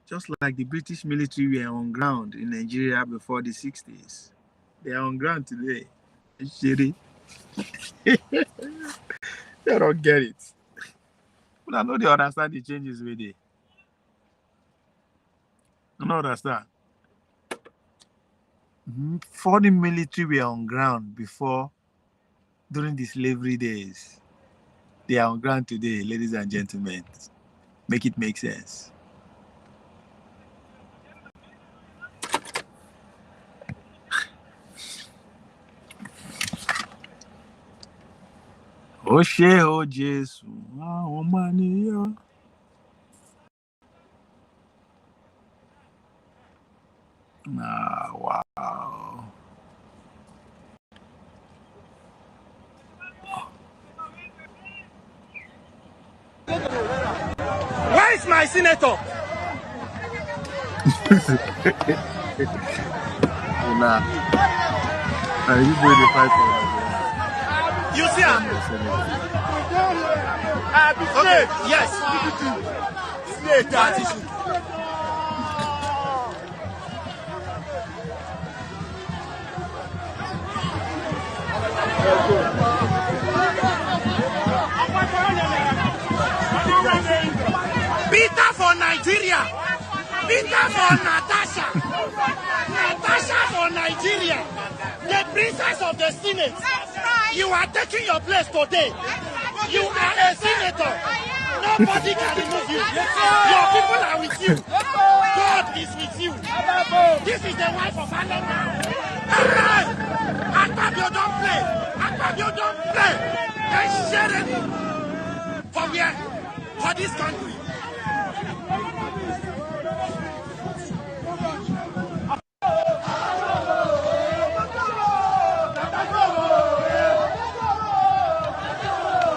Speaker 9: Just like the British military were on ground in Nigeria before the 60s. They are on ground today. Shitty. They don't get it. But I know they understand the changes with it. I don't understand. Foreign military were on ground before, during the slavery days. They are on ground today, ladies and gentlemen. Make it make sense. Oh, shit, oh, Jesus. Oh, money, wow.
Speaker 10: Where is my senator?
Speaker 9: Nah. Are you going to fight for that?
Speaker 10: You see him? Okay, yes. Peter for Nigeria. Peter for Natasha. Natasha for Nigeria. The princess of the Senate. You are taking your place today. You are a senator. Nobody can remove you. Your people are with you. God is with you. This is the wife of Allah now. Hey! Akpabio don't play. Akpabio don't play. They share it. For where? For this country.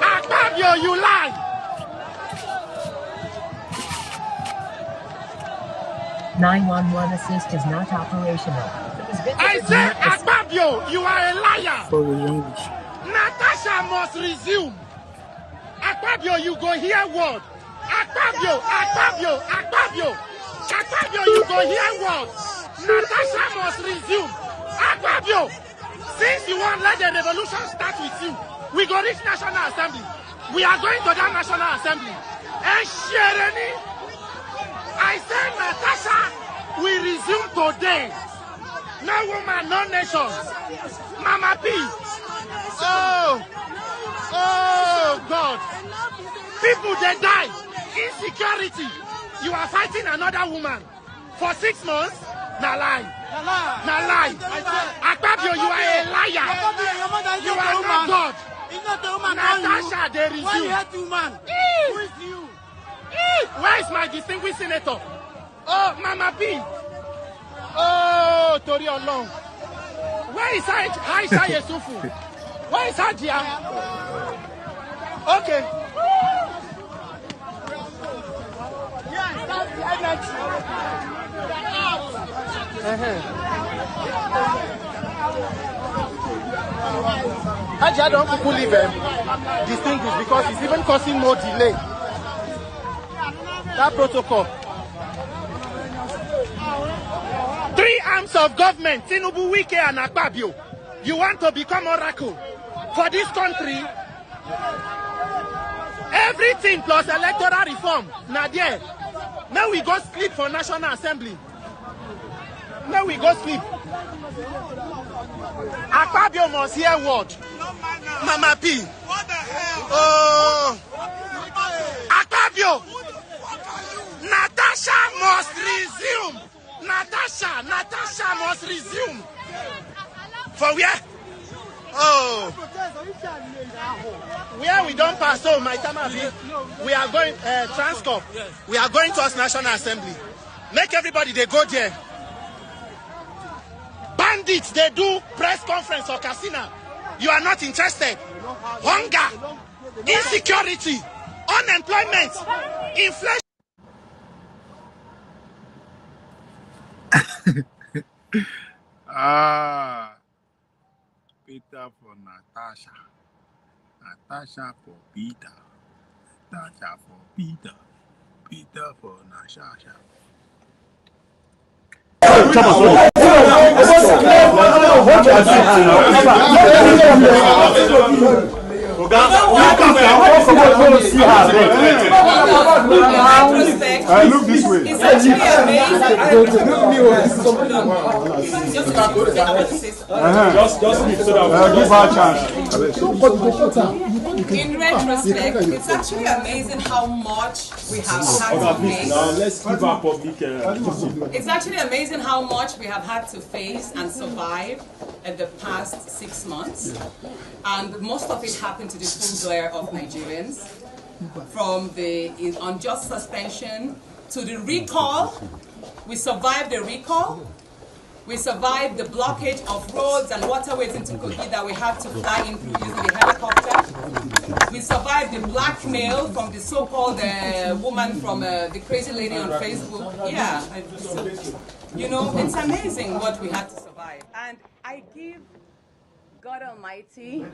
Speaker 10: Akpabio, you lie.
Speaker 8: 911 assist is not operational.
Speaker 10: I say, Akpabio, you are a liar. Natasha must resume. Akpabio, you go hear word. Akpabio, Akpabio, Akpabio. Akpabio, you go hear word. Natasha must resume. Akpabio, since you won't let the revolution start with you, we go reach National Assembly. We are going to that National Assembly. And Shereni, I say Natasha will resume today. No woman, no nations. Mama P. Oh God. People, they die. Insecurity. You are fighting another woman for 6 months. Na lie. Na lie. Akpabio, you are a liar. You are not God. Natasha, they resume. Who is you? Where is my distinguished senator? Oh, Mama P. Oh, Tori Olong. Where is Aisha Yesufu? Where is Hajia? Okay. Yes, that's the energy. Hajia don't people leave distinguished because it's even causing more delay. That protocol. 3 arms of government, Tinubu, Wike, and Akpabio. You want to become oracle for this country? Everything plus electoral reform. Now there. Now we go sleep for National Assembly. Now we go sleep. Akpabio must hear word. Mama P. What the hell? Oh. Akpabio. Natasha must resume. Natasha must resume. For where? Oh. Where we don't pass, so my Tamabi, we are going, Transcorp, we are going to us National Assembly. Make everybody, they go there. Bandits, they do press conference or casino. You are not interested. Hunger, insecurity, unemployment, inflation.
Speaker 9: Peter for Natasha. Natasha for Peter. Natasha for Peter. Peter for Natasha.
Speaker 7: Look this way.
Speaker 11: It's actually
Speaker 7: Just give her a chance.
Speaker 11: In retrospect, it's actually amazing how much we have had to face.
Speaker 7: Now let's give our public.
Speaker 11: It's actually amazing how much we have had to face and survive in the past 6 months, and most of it happened to the full glare of Nigerians. From the unjust suspension to the recall. We survived the recall. We survived the blockage of roads and waterways into Kogi that we had to fly in through using the helicopter. We survived the blackmail from the so-called woman from the crazy lady on Facebook. Yeah, you know, it's amazing what we had to survive. And I give God Almighty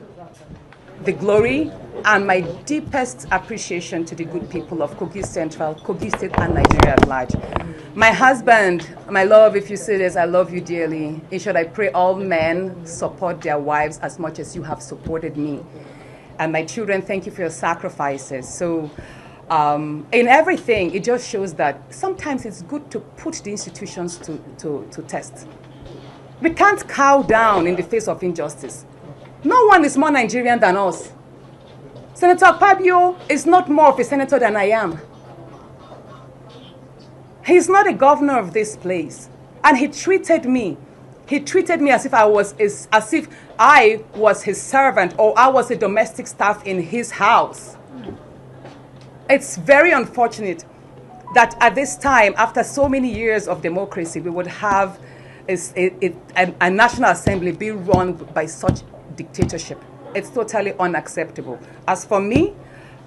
Speaker 11: the glory and my deepest appreciation to the good people of Kogi Central, Kogi State, and Nigeria at large. My husband, my love, if you see this, I love you dearly. In short, I pray all men support their wives as much as you have supported me. And my children, thank you for your sacrifices. So in everything, it just shows that sometimes it's good to put the institutions to test. We can't cow down in the face of injustice. No one is more Nigerian than us. Senator Akpabio is not more of a senator than I am. He's not a governor of this place. And he treated me as if I was his servant or I was a domestic staff in his house. It's very unfortunate that at this time, after so many years of democracy, we would have a National Assembly be run by such dictatorship. It's totally unacceptable. As for me,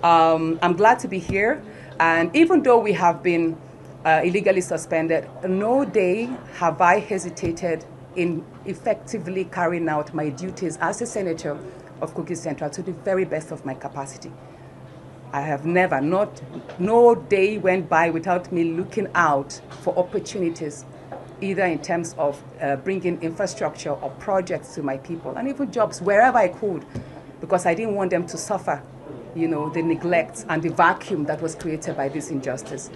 Speaker 11: I'm glad to be here. And even though we have been illegally suspended, no day have I hesitated in effectively carrying out my duties as a senator of Kogi Central to the very best of my capacity. I have never, no day went by without me looking out for opportunities, either in terms of bringing infrastructure or projects to my people, and even jobs wherever I could, because I didn't want them to suffer, the neglect and the vacuum that was created by this injustice.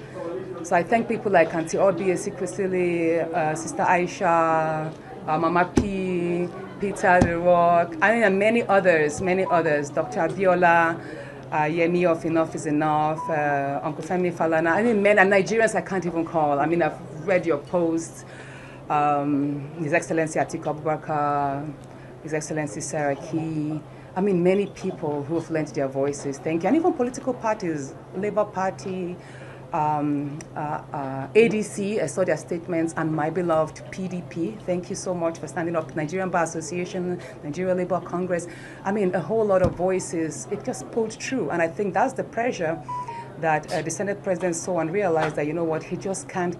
Speaker 11: So I thank people like Auntie Obi, Esikwesili, Sister Aisha, Mama P, Peter The Rock, and many others, Dr. Abiola, Yemi of Enough is Enough, Uncle Femi Falana, men and Nigerians I can't even call. I've read your posts. His Excellency Atiku Abubakar, His Excellency Sarah Key. Many people who have lent their voices. Thank you. And even political parties, Labour Party, ADC, I saw their statements, and my beloved PDP. Thank you so much for standing up. Nigerian Bar Association, Nigeria Labour Congress. A whole lot of voices. It just pulled through, and I think that's the pressure that the Senate President saw and realized that, he just can't.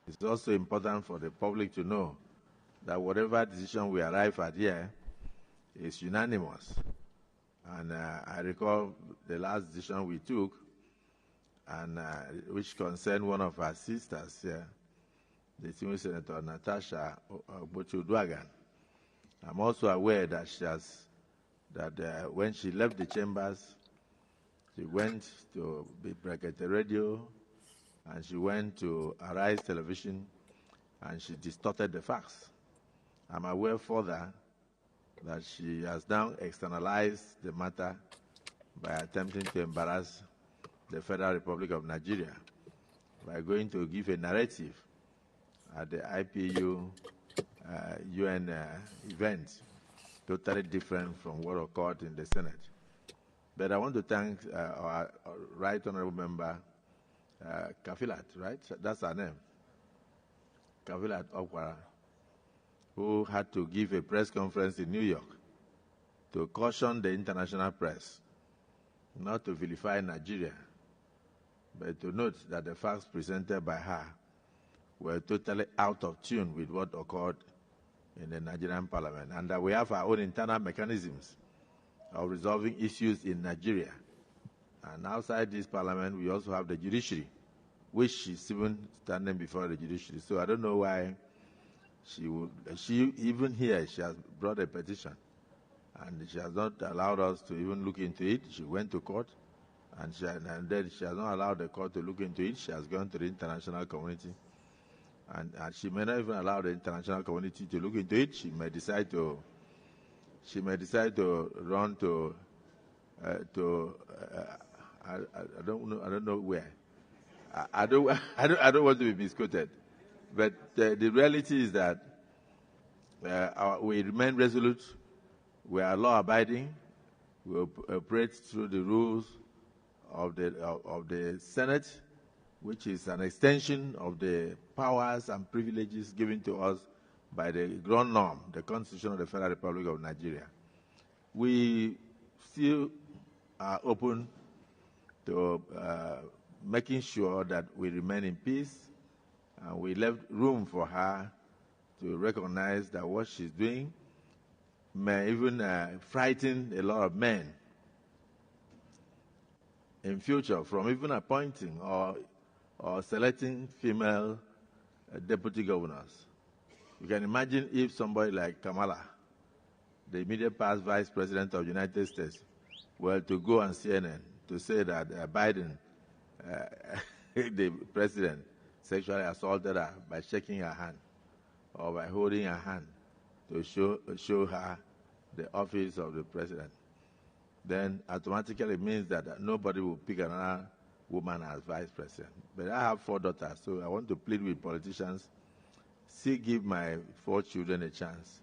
Speaker 12: It's also important for the public to know that whatever decision we arrive at here is unanimous. And I recall the last decision we took, and which concerned one of our sisters here, the senior Senator Natasha Bochu-Duagan. I'm also aware that when she left the chambers, she went to Brekete Radio, and she went to Arise Television, and she distorted the facts. I'm aware further that she has now externalized the matter by attempting to embarrass the Federal Republic of Nigeria by going to give a narrative at the IPU UN event, totally different from what occurred in the Senate. But I want to thank our Right Honorable Member, Kafilat, right? That's her name. Kafilat Okwara, who had to give a press conference in New York to caution the international press not to vilify Nigeria, but to note that the facts presented by her were totally out of tune with what occurred in the Nigerian parliament, and that we have our own internal mechanisms of resolving issues in Nigeria. And outside this parliament, we also have the judiciary, which is even standing before the judiciary. So I don't know why even here, she has brought a petition, and she has not allowed us to even look into it. She went to court, and then she has not allowed the court to look into it. She has gone to the international community, and she may not even allow the international community to look into it. She may decide to run to I don't know where. I don't want to be misquoted, but the reality is that we remain resolute. We are law-abiding. We operate through the rules of the Senate, which is an extension of the powers and privileges given to us by the ground norm, the Constitution of the Federal Republic of Nigeria. We still are open to making sure that we remain in peace, and we left room for her to recognize that what she's doing may even frighten a lot of men in future from even appointing or selecting female deputy governors. You can imagine if somebody like Kamala, the immediate past Vice President of the United States, well, to go on CNN to say that Biden, the president, sexually assaulted her by shaking her hand or by holding her hand to show her the office of the president, then automatically it means that nobody will pick another woman as vice president. But I have 4 daughters, so I want to plead with politicians, still give my 4 children a chance.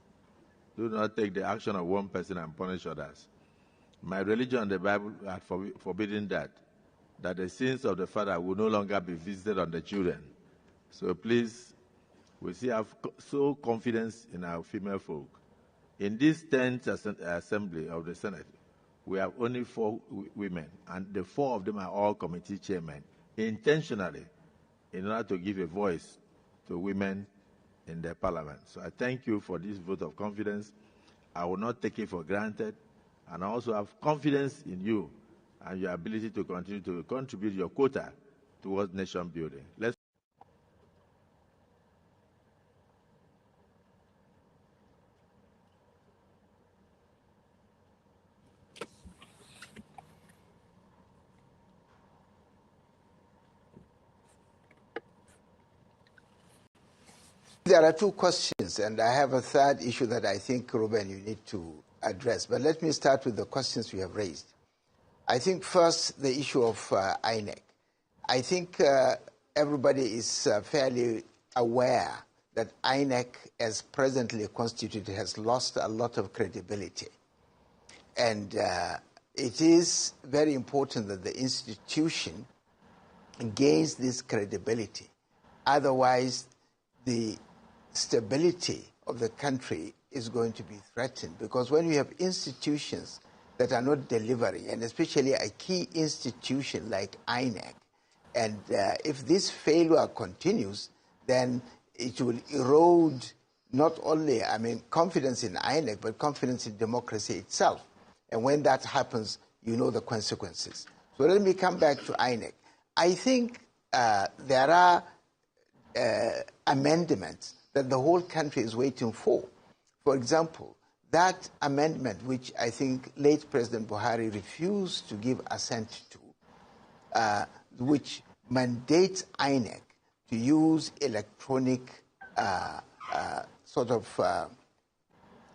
Speaker 12: Do not take the action of one person and punish others. My religion and the Bible are forbidden that the sins of the father will no longer be visited on the children. So please, we still have so confidence in our female folk. In this 10th assembly of the Senate, we have only 4 women, and the 4 of them are all committee chairmen, intentionally, in order to give a voice to women in the parliament. So I thank you for this vote of confidence. I will not take it for granted, and I also have confidence in you and your ability to continue to contribute your quota towards nation building.
Speaker 13: There are 2 questions, and I have a third issue that I think, Ruben, you need to address. But let me start with the questions you have raised. I think first the issue of INEC. I think everybody is fairly aware that INEC, as presently constituted, has lost a lot of credibility. And it is very important that the institution gains this credibility. Otherwise, the stability of the country is going to be threatened, because when you have institutions that are not delivering, and especially a key institution like INEC, and if this failure continues, then it will erode not only, confidence in INEC, but confidence in democracy itself. And when that happens, you know the consequences. So let me come back to INEC. I think there are amendments that the whole country is waiting for. For example, that amendment, which I think late President Buhari refused to give assent to, which mandates INEC to use electronic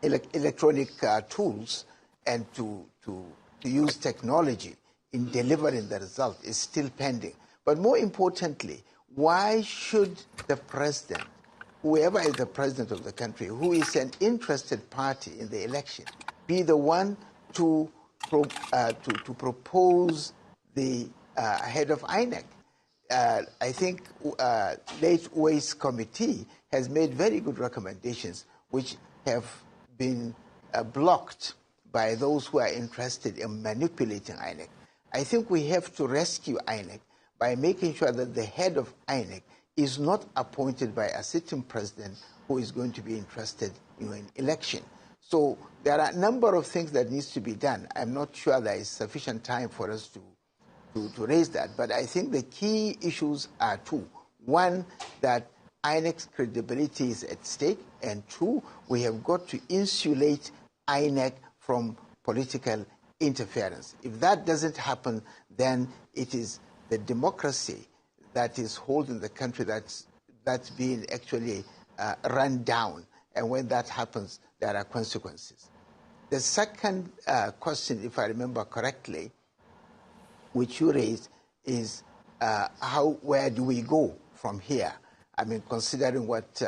Speaker 13: electronic tools and to use technology in delivering the result, is still pending. But more importantly, why should the president, whoever is the president of the country, who is an interested party in the election, be the one to propose the head of INEC? I think late Uwais committee has made very good recommendations, which have been blocked by those who are interested in manipulating INEC. I think we have to rescue INEC by making sure that the head of INEC is not appointed by a sitting president who is going to be interested in election. So there are a number of things that needs to be done. I'm not sure there is sufficient time for us to raise that, but I think the key issues are 2. One, that INEC's credibility is at stake, and 2, we have got to insulate INEC from political interference. If that doesn't happen, then it is the democracy that is holding the country that's being actually run down. And when that happens, there are consequences. The second question, if I remember correctly, which you raised, is where do we go from here? Considering what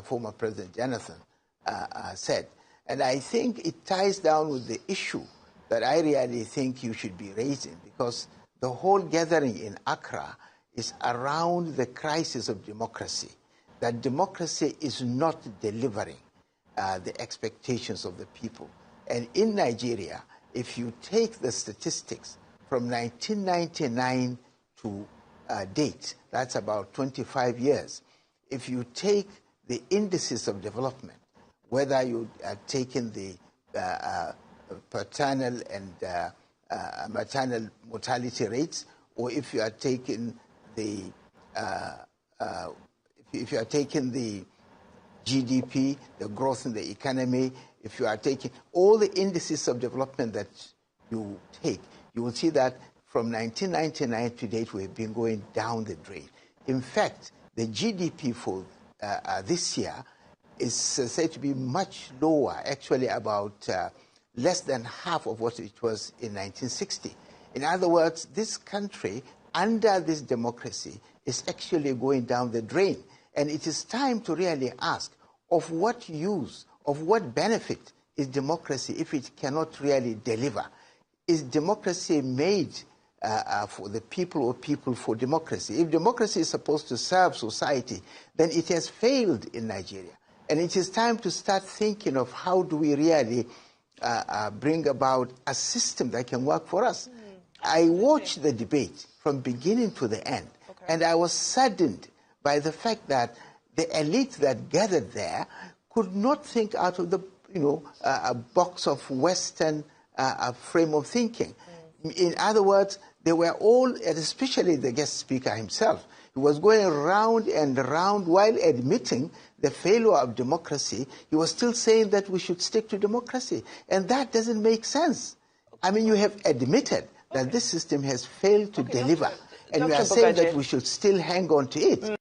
Speaker 13: former President Jonathan said. And I think it ties down with the issue that I really think you should be raising, because the whole gathering in Accra is around the crisis of democracy, that democracy is not delivering the expectations of the people. And in Nigeria, if you take the statistics from 1999 to date, that's about 25 years. If you take the indices of development, whether you are taking the paternal and maternal mortality rates, or if you are taking the GDP, the growth in the economy, if you are taking all the indices of development that you take, you will see that from 1999 to date, we've been going down the drain. In fact, the GDP for this year is said to be much lower, actually about less than half of what it was in 1960. In other words, this country, under this democracy, is actually going down the drain. And it is time to really ask, of what use, of what benefit is democracy if it cannot really deliver? Is democracy made for the people or people for democracy? If democracy is supposed to serve society, then it has failed in Nigeria. And it is time to start thinking of how do we really bring about a system that can work for us. I watched the debate from beginning to the end, and I was saddened by the fact that the elite that gathered there could not think out of the a box of Western frame of thinking. In other words, they were all, and especially the guest speaker himself, he was going round and round while admitting the failure of democracy. He was still saying that we should stick to democracy. And that doesn't make sense. I mean, you have admitted that this system has failed to deliver. And you are saying that we should still hang on to it.